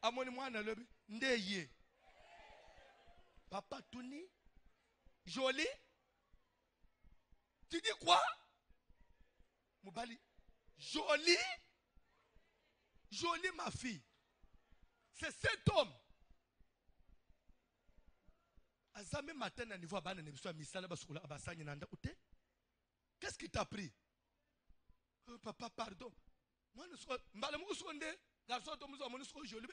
A: amoni mwana lobi ndeye papa Tuni joli tu dis quoi Moubali joli ma fille c'est cet homme azame matin na niveau abana nebiso misala basukula abasanye nanda ute qu'est-ce qui t'a pris oh, papa pardon moi ne soit mbala mu sonde garçon to muzo moni so joli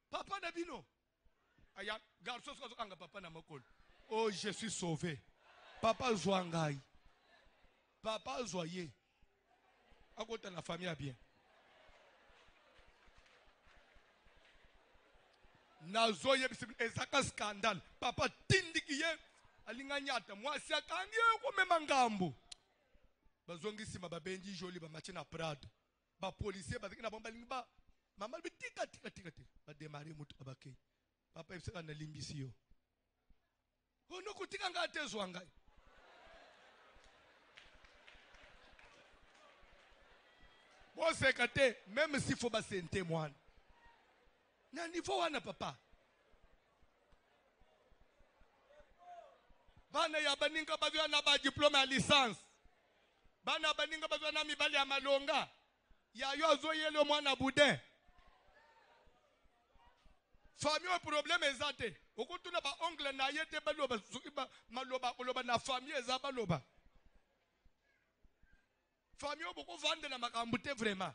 A: papa na bino aya garçon so anga papa na makolo oh je suis sauvé papa zwangai papa zoye akota na famille bien na zoye ezaka scandale papa tindikiye alinganyata mwasi akangie ko mema ngambo bazongisi mababenji joli ba match na Prado ba policier ba na bomba lingba mama bitika tika ba démarrer mutu abakei papa ibseka na limbisi yo ono kutika ngatezwa ngai bon sekate même s'il faut ba sente mwana na niveau wana papa bana ya baninga bazwa na ba diplôme ya licence bana baninga bazwa na mibali ya malonga ya yo azoyele mwana boudin famille au problème ezate okutuna ba ongle na yete baloba sukiba maloba koloba na famille eza baloba famille oboko vande na makambo te vraiment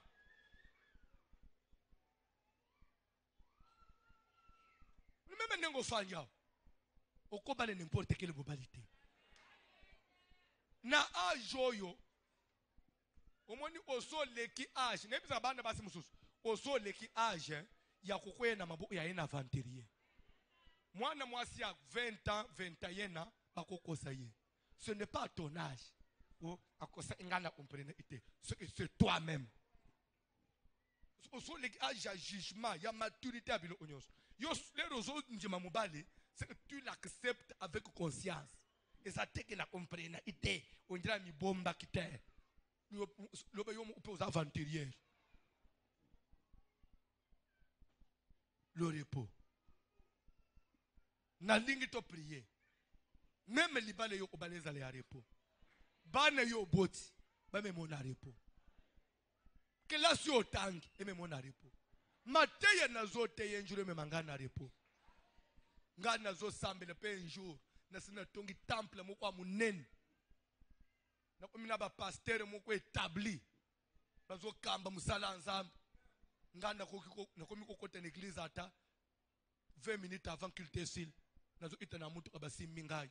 A: même nengo fanya okobale n'importe quelle globalité na ajoyo omoni oso leki age nebisa bana basi mususu oso leki age ya kukwena mabuku ya ina aventurier mwana mwasi ya 20 ans 21 bakokosa ye ce n'est pas ton âge oh akosa ingana comprendre ite c'est toi-même oso leki age ya jugement ya maturité abilo onyoso yo les rozo njima mobali c'est que tu l'acceptes avec conscience et ça te que na comprendre ite ondira mi bomba kite loba yo upe aux aventuriers le repos na lingi to prier même libale yo obaleza le repos bana yo boti ba me mona repos que la si otangi e me mona repos mateye na zote yenjure me mangana repos ngana zo sambele pe un jour na sina tongi temple moko munene na komina ba pasteur moko établi bazo kamba musala nzambe nganda kokiko na komiko kote na église ata 20 minutes avant qu'il t'esile nazo itana mutu abasimbi ngai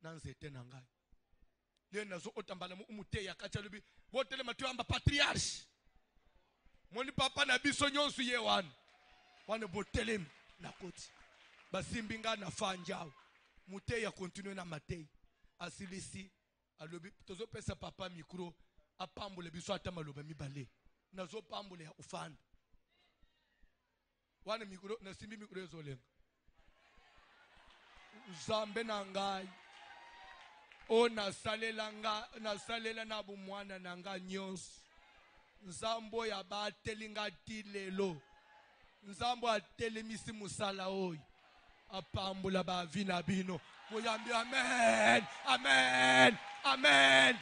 A: na nzete na ngai le nazo otambala mu umute ya kacha lubi botele matu amba patriarche moni papa na biso nyonso ye wana botele na koti basimbi nga na fanjao mute ya continue na matei asilisi alobi tozo pesa papa micro apambole biso ata maloba mibale nazo pambole ya ufanda wana micro na simbi micro ezolenga Nzambe na ngai. O nasalela na bumwana na nga nyonso. Nzambo ya bateli nga ti lelo. Nzambo atelemisi musala oyo. Apambula ba vina bino. Moyambi amen. Amen. Amen.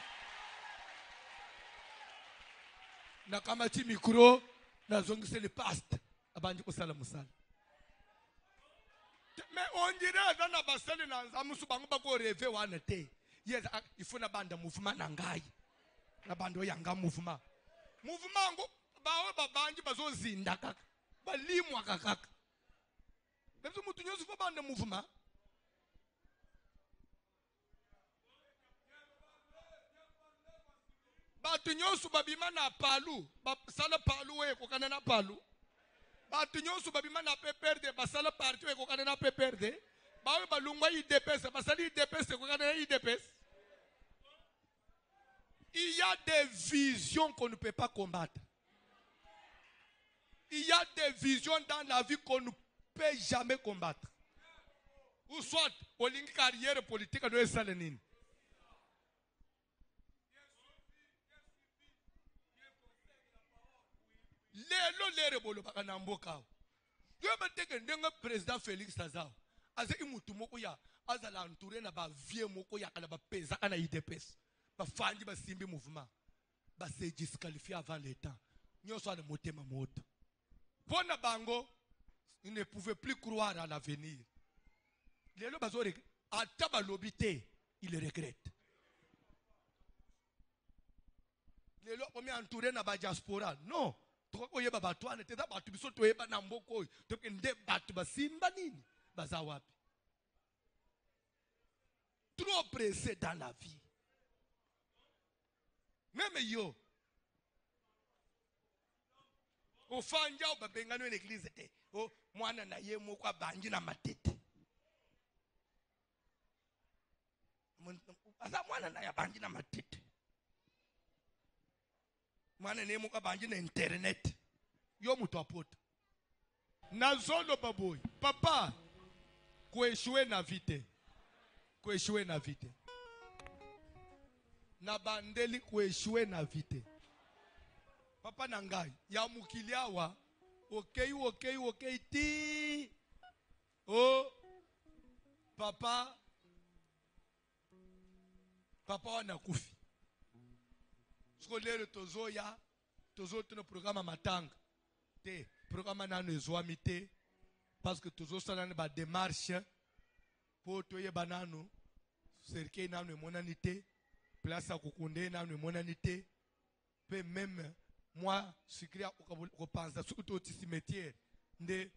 A: Nakamati mikro nazongise le past abanje kusala musala. Mais on dirait dans la basale na nzamusu bango bako rêver wana te. Yes, ifuna banda mouvement na ngai. Na bando yanga mouvement. Mouvement ngo bawe babanji bazozinda kaka. Balimwa kaka. Bemzo mutu nyoso fo banda mouvement. Batu nyoso babima na palu, basala palu we kokana na palu. Batu nyoso babima na PPRD, basala parti we kokana na PPRD. Bawe balungwa IDPS, basali IDPS kokana na IDPS. Il y a des visions qu'on ne peut pas combattre. Il y a des visions dans la vie qu'on ne peut jamais combattre. Ou soit, au ligne carrière politique, nous sommes lelo lere bolo baka na mboka. Yo bateke ndenga président Félix Azao. Aze imutu moko ya azala entouré na ba vie moko ya kana ba pesa kana IDPS. Ba fandi ba simbi mouvement. Ba se disqualifier avant le temps. Nyoso ana motema moto. Pona bango, ils ne pouvaient plus croire à l'avenir. Lelo bazore ataba lobité, il le regrette. Lelo omi entouré na ba diaspora. Non. Trop pressé dans la vie. Même yo. Au fanja au babengano l'église te. Oh, mwana na ye moko abanji na matete. Asa mwana na ya banji na matete. Mwana ne moko abanji na internet. Yo mutu apota. Nazolo baboy. Papa, kueshwe na vite. Kueshwe na vite. Na bandeli kueshwe na vite. Papa nangai. Ya mukiliawa. Okay ti. Oh. Papa. Papa wana kufi. Skolere tozoya. Tozo tuna programa matanga. Te. Programa nanu ezwami te. Parce que tozo salane ba démarche. Po toye bananu. Serke nanu monanite. Place à kukunde nanu monanite. Pe même. Moi, je suis au Panza, surtout au cimetière. Nde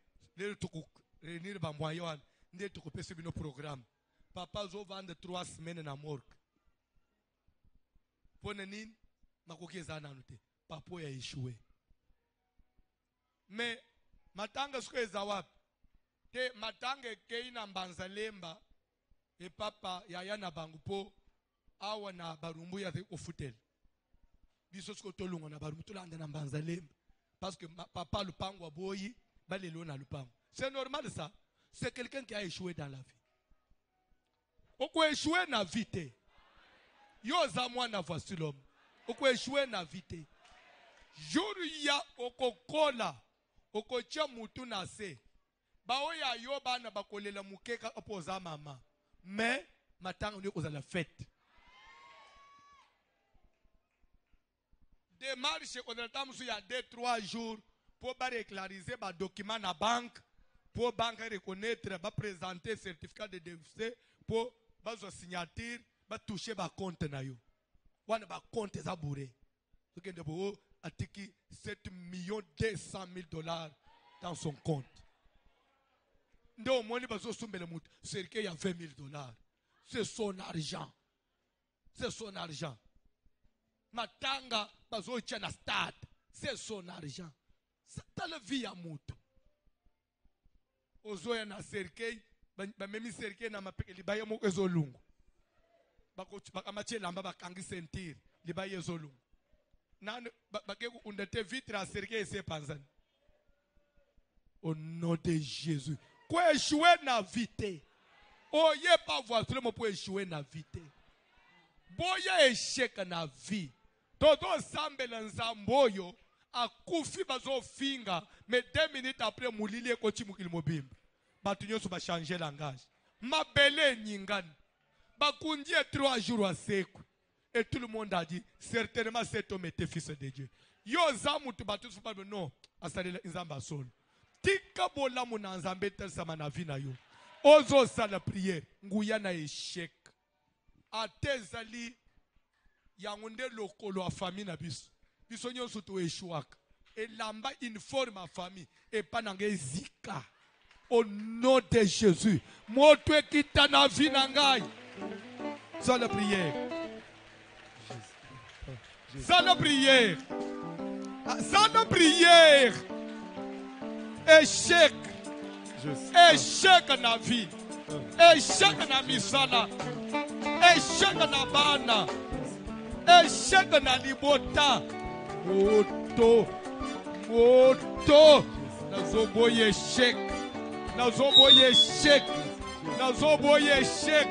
A: toko réunir ba moyen, nde toko pese bino programme. Papa zo vendre 3 semaines na morgue. Pone nini makoki ezana note. Papa ya échoué. Mais matanga suko ezawapi. Te matanga kei na Mbanzalemba e papa yaya na bangu po awa na barumbu ya ofutel. Biso suko tolunga na barumbu tolanda na Mbanzalemba parce que papa lupango boyi balelo na lupango. C'est normal ça. C'est quelqu'un qui a échoué dans la vie. Oko échoué na vie. Yo za mwana voici l'homme. Oko échoué na vie. Jour ya okokola okocha mutu na se. Bao ya yo bana bakolela mukeka opoza mama. Mais matanga ni kozala fête. Démarche on attend il y a 2-3 jours pour régulariser ba document na banque pour banque reconnaître ba présenter certificat de décès pour ba signature ba toucher ba compte na yo. Wana ba compte za bourré. Donc ndebo atiki 7,200,000 $ dans son compte. Ndo moni bazo sumbele mutu certificat ya 20,000 $. C'est son argent. C'est son argent. Matanga bazocha na stade. C'est son argent. C'est la vie à mutu. Ozoya na serkei ba memi serkei na mapeke libaya moko ezolungu. Bakamache lamba bakangi sentir libaya ezolungu. Nanu bakeku undete vitre à serkei se panzani. Au nom de Jésus. Kwa échouer na vite. oye pas voiture mo pour échouer na vie te. Boya échec na vie. Todo sambela nzambe oyo akufi bazofinga mais 2 minutes après mulili ekoti mukili mobimba. Batu nyonso ba changer langage. Mabele nyingani. Bakundi 3 jours à seku. Et tout le monde a dit certainement cet homme était fils de Dieu. Yo zamu tu batu su pas non asalela nzamba solo. Tika bola mu na nzambe tel sama na vie na yo. Ozo sala prière nguya na échec. Atezali yangunde lokolo a famille na biso. Biso nyonso to échouaka. Et lamba informe ma famille et pas nange zika. Au nom de Jésus. Moto ekita na vie na ngai. Sala prière. Sala prière. Sala prière. Échec. Échec na vie. Échec na misala. Échec na bana. Échec na libota. Moto. Moto. Nazoboye échec. Nazoboye échec. Nazoboye échec.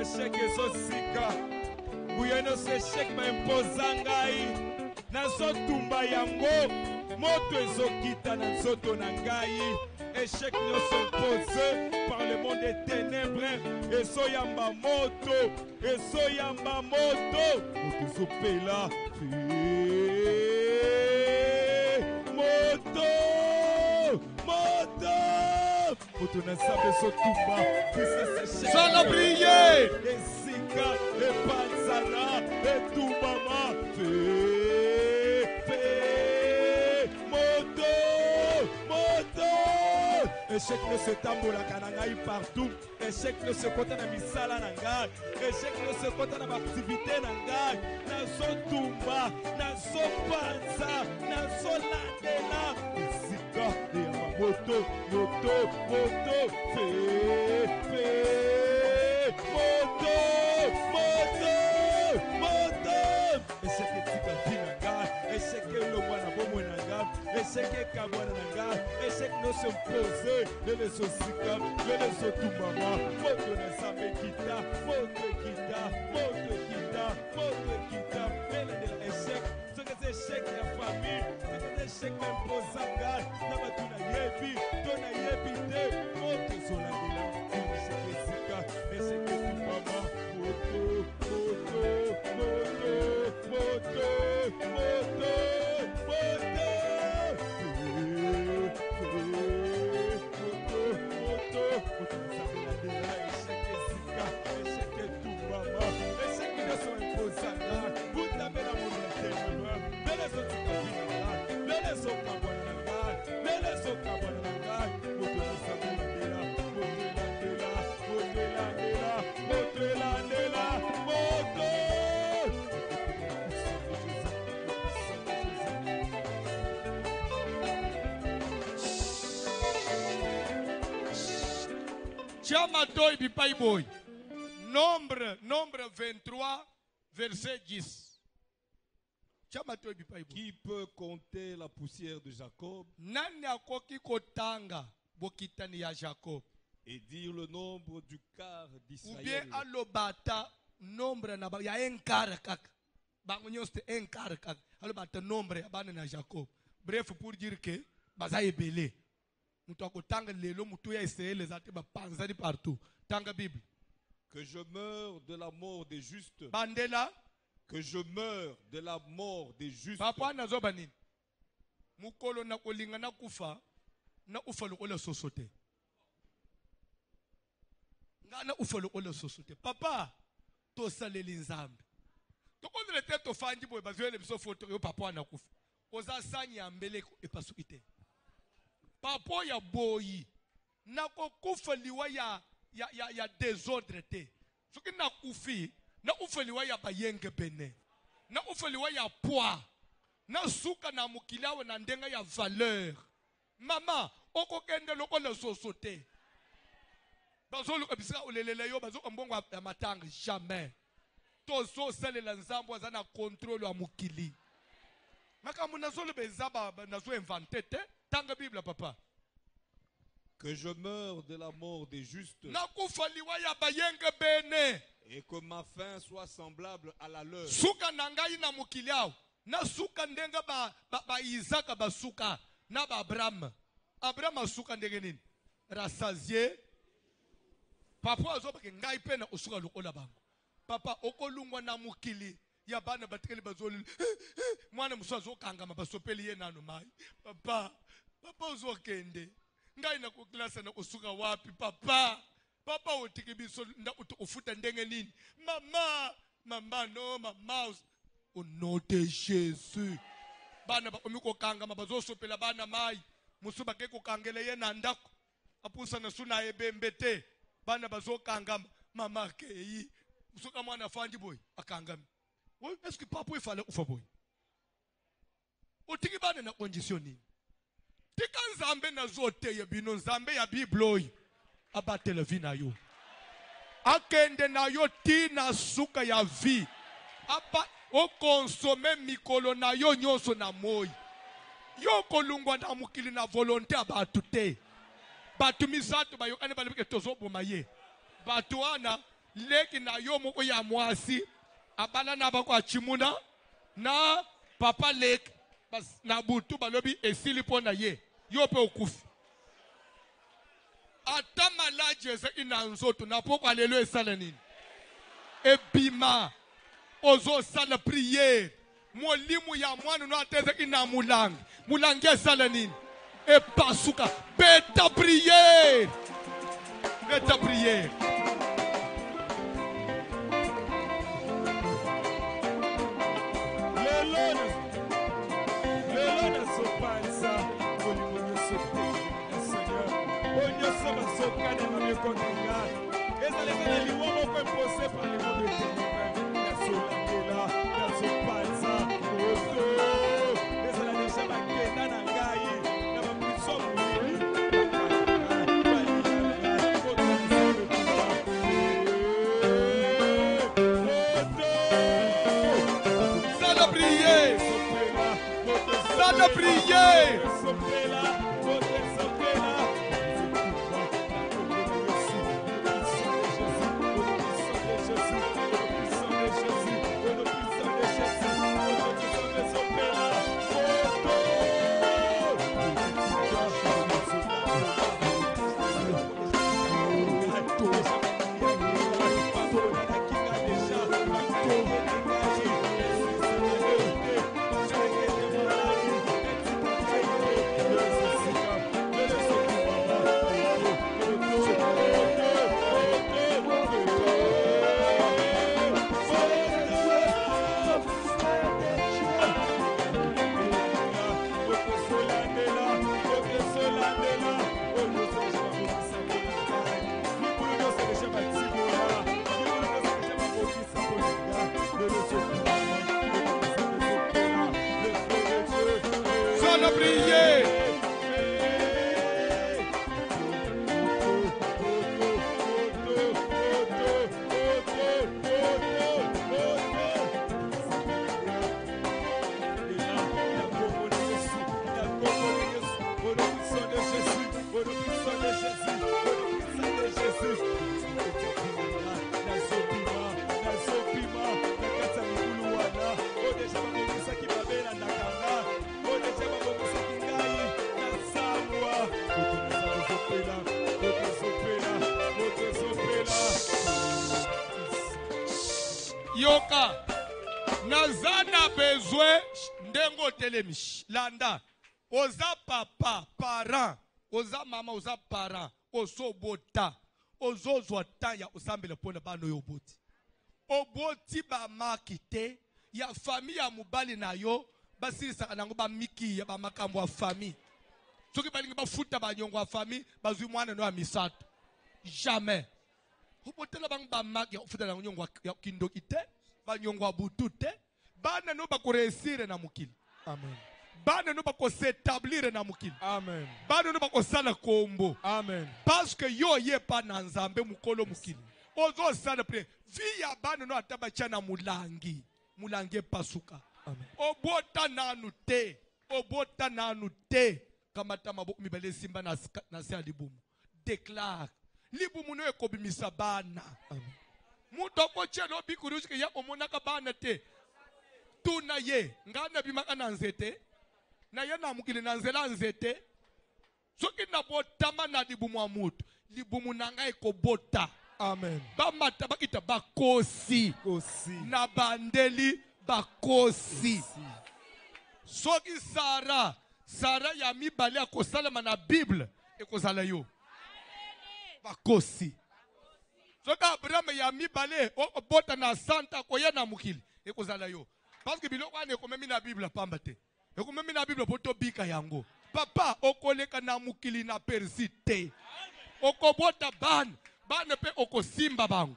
D: Échec ezosika buyeno échec baimpoza ngai nazotumba yango moto ezokita na nzoto na ngai échec nyonso imposé par le monde des ténèbres ezoyamba moto moto ezopela moto na nzambe ezotumba
A: Sala prière.
D: esika epanzana etumbama moto échec nyonso etambolaka na ngai partout échec nyonso ekota na misala na ngai échec nyonso ekota na baaktivité na ngai nazotumba nazopanza nazolandela esika eyamba moto échec etika vi na ngai échec elongwa na bomoi na ngai échec ekabwana na ngai échec nyonso impose lelo ezosika lelo ezotumbama moto na nzambe ekita moto ekita elandela échec soki eza échec ya famille soki eza échec baimpoza ngai na bato nayebi to nayebi te moto ezolandela échec esika échec etumbama
A: Chamatoi bipai boy. Nombre 23, verset 10. Chamatoi bipai boy.
D: Qui peut compter la poussière de Jacob
A: Nani akoki kotanga bokitani ya Jacob.
D: et dire le nombre du quart
A: Ou
D: d'Israël?
A: bien alobata nombre na ya un quart kaka. Bango nyoste un quart kaka. Alobata nombre ya bana na Jacob. Bref pour dire que baza ebele. Mutu akotanga lelo mutu ya Israël zate ba panzani partout. Tanga Bible.
D: Que je meure de la mort des justes.
A: Bandela
D: Que je meure de la mort des justes.
A: papa nazoba nini? Mukolo na kolinga na kufa na ufa lokola sosote. Ngana ufa lokola sosote. Papa to saleli nzambe. To kondre te to fanji boy bazwele biso foto yo papa na kufa. Oza sanya ya mbele epasukite. Papa ya boyi na kokufa liwa ya désordre te. Soki na kufi na ufa liwa ya bayenge bene. Na ufa liwa ya poids. Na suka na mukilawe na ndenga ya valeur. Mama okokende lokola sosote. Bazolu kabisa ulelele yo bazo mbongo ya matanga jamais. Tozo salela nzambo azana contrôle ya mukili. Makambo nazolo bezaba nazo inventer te. Tanga Bible, papa.
D: Que je meure de la mort des justes
A: Nakufa liwa ya bayenge bene.
D: et que ma fin soit semblable à la leur.
A: Suka nangai na mukiliao. Na suka ndenga ba Isaka ba suka. Na ba Abraham. Abraham suka ndenge nini? Rasazie. Papa azoba ke ngai pena usuka lokola bango. Papa okolungwa na mukili. Ya bana batikeli bazoli. Mwana muso azokanga mabasopeli ye nanu mai. Papa uzokende. Ngai na kuklasa na usuka wapi papa? Papa utikibiso nda ufuta ndenge nini? Mama no mama. Au nom de Jésus. Bana ba omiko kanga mabazosopela bana mai. Musuba ke kokangele ye na ndako. Apusa na suna ebembete. Bana bazokanga mama kei. Musuka mwana fandi boy akangami. Est-ce que papa il fallait ufa boy? Utiki bana na condition nini? Tika nzambe na zote ya bino nzambe ya Bible abatele vi na yo. Akende na yo ti na suka ya vi. Aba o consommer mikolo na yo nyonso na moi. Yo kolungwa na mukili na volonté abatu te. Batu misato ba yo ane balibike tozo bomaye. Batu ana leki na yo moko ya mwasi. Abala na bako achimuna na papa leki. Na butu balobi esili pona ye. Yo pe okufi. Ata malaji eze ina nzoto na poko alelo esala nini. Ebima. Ozo sala prière. Molimu ya mwanu no ateze ina mulangi. Mulangi esala nini. E pasuka. Beta prière. Beta prière. Yoka nazana besoin ndengo telemish landa oza papa parent oza mama oza parent ozo bota ozozwa tanya osambele pona bano yoboti oboti ba makite ya famille ya mubali na yo basilisa nango ba miki ya ba makambo ya famille soki balingi bafuta banyongo ya famille bazwi mwana no ya misato jamais obotela bang ba maki ofuta na nyongo ya kindoki te banyongo butu te bana no bako réussir na mukili.
D: Amen.
A: Bana no bako s'établir na mukili.
D: Amen.
A: Bana no bako sala kombo.
D: Amen.
A: Parce que yo ye pa na nzambe mukolo mukili. Ozo sala pre via bana no ataba chana mulangi pasuka.
D: Amen.
A: Obota nanu te kamata maboko mibale simba na se ya libumu. Déclare. Libumu no ekobimisa bana. Mutu okochela obikurushike ya omonaka bana te. Tuna ye. Ngana bimaka na nzete. Na ye na mukili na nzela nzete. Soki na botama na libumu wa mutu. Libumu nanga ekobota.
D: Amen.
A: Bamata bakita bakosi. Na bandeli bakosi. Soki Sara ya mibale akosalama na Bible ekozala yo. Bakosi. Soki Abraham ya mibale okobota na santa koya na mukili ekozala yo. Parce que biloko wana ekomemi na Bible pamba te. Ekomemi na Bible poto bika yango. Papa okoleka na mukili na persite. Okobota bana pe okosimba bango.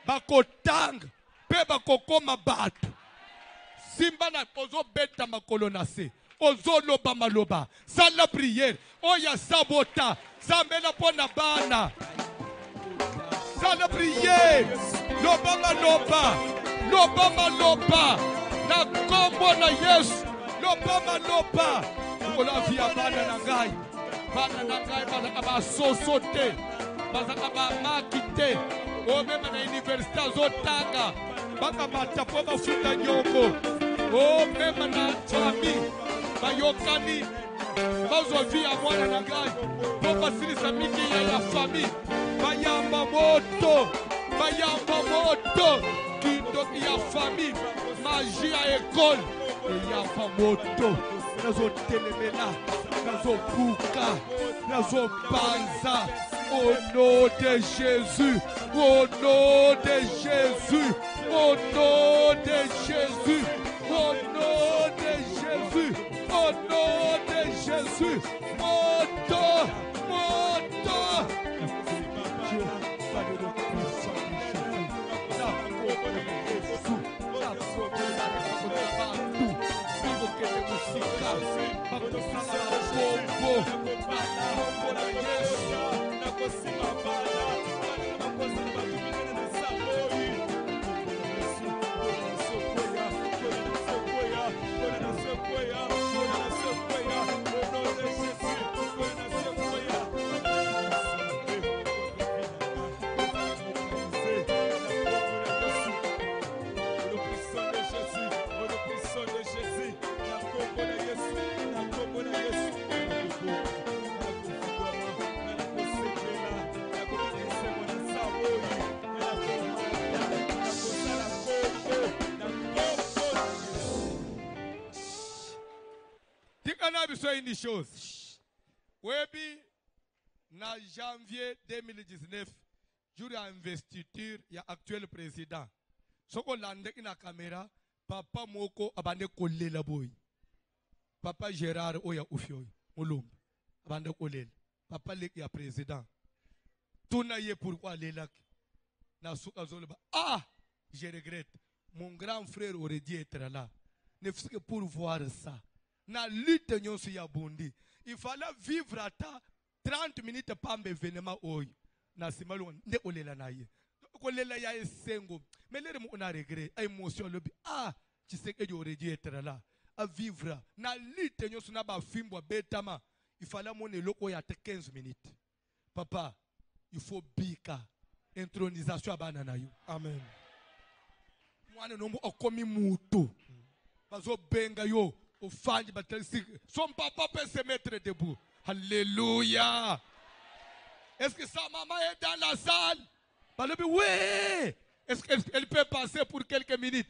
A: Bakotanga pe bakokoma bato. Simba na ozo beta makolo na se. Ozo loba maloba. Sala prière. Oya sabota. Zambela pona bana. Sala prière. Loba maloba. Loba maloba. Na kombo na Yesu. Loba maloba. Kola via bana na ngai. Bana na ngai bana ba sosote. Bana ba makite. O même na université azotanga. Baka matapo bafuta nyongo. Oh, même na famille, bayokani, bazovi ya mwana na ngai, po basilisa mingi ya famille, bayamba moto, kindoki ya famille, magie ya école, eyamba moto, nazo telemela, nazo buka, nazo panza, au nom de Jésus, au nom de Jésus, au nom de Jésus. Au nom de Jésus, au nom de Jésus, moto. Une chose. Webi, na janvier 2019, jour à investiture, il y a actuel président. Soko lande na caméra, papa moko abande kolle la boy. Papa Gérard oya ufioy, mulum, abande kolle. Papa lek ya président. Tuna ye pourquoi les lacs. Na souka zolba. Ah, je regrette. Mon grand frère aurait dû être là. Ne fût que pour voir ça. Na lutte nyonso ya bondi. Il fallait vivre à 30 minutes pambe événement oyo. Na simalu nde olela na ye. Kolela ya esengo. Mais les on a regret, émotion le ah, tu sais que j'aurais dû être là. À vivre. Na lutte nyonso na ba fimbo betama. Il fallait mon eloko ya 15 minutes. Papa, il faut bika intronisation abana na yo. Amen. Mwana nombo okomi mutu. Bazo benga yo. Son papa peut se mettre debout. Alléluia. Est-ce que sa maman est dans la salle? Oui. Est-ce qu'elle peut passer pour quelques minutes?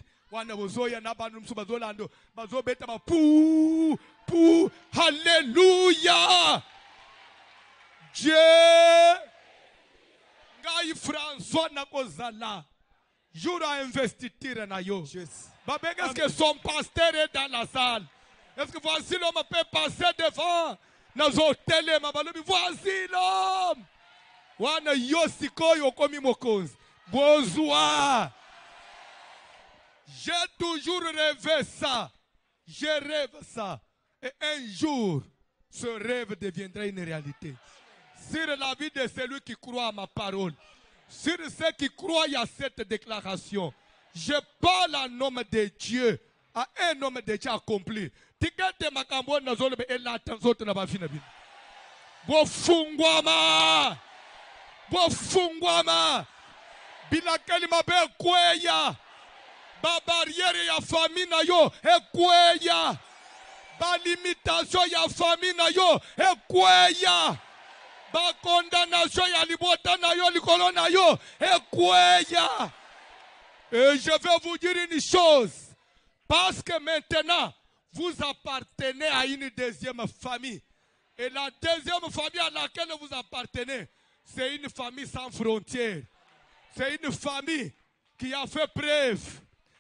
A: Alléluia. Dieu. Ngai François Nakozala. Jour à investiture na yo. Est-ce que son pasteur est dans la salle? Est-ce que voici l'homme peut passer devant nos hôtels? Voici l'homme. Wana yosiko yokomi mokonzi. Bonsoir. J'ai toujours rêvé ça. Je rêve ça. Et un jour, ce rêve deviendra une réalité. Sur la vie de celui qui croit à ma parole. Sur ceux qui croient à cette déclaration. Je parle en nom de Dieu. à un homme déjà accompli. Tikate makambo na zolebe elata zote na bafina bino. Bofungwama. Bofungwama. Bilakeli mabe kweya. Ba barrière ya famille na yo ekweya. Ba limitation ya famille na yo ekweya. Ba condamnation ya libota na yo likolo na yo ekweya. Et je vais vous dire une chose. Parce que maintenant, vous appartenez à une deuxième famille. Et la deuxième famille à laquelle vous appartenez, c'est une famille sans frontières. C'est une famille qui a fait preuve.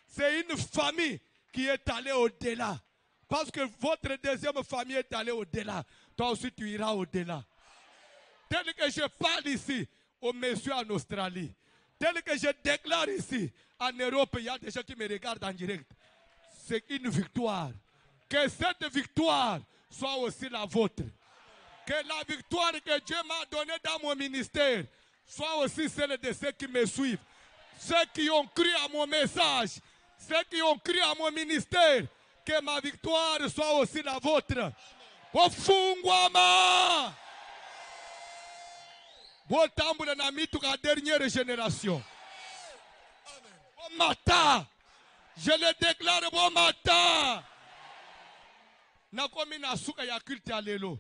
A: C'est une famille qui est allée au-delà. Parce que votre deuxième famille est allée au-delà. Toi aussi, tu iras au-delà. Tel que je parle ici aux messieurs en Australie, tel que je déclare ici en Europe, il y a des gens qui me regardent en direct. C'est une victoire. Que cette victoire soit aussi la vôtre. Que la victoire que Dieu m'a donnée dans mon ministère soit aussi celle de ceux qui me suivent. Ceux qui ont cru à mon message, ceux qui ont cru à mon ministère, que ma victoire soit aussi la vôtre. Ofungwama! Botambule na mitu ka dernière génération. Bon matin, je le déclare bon matin. Nakomi na suka ya culte à lelo.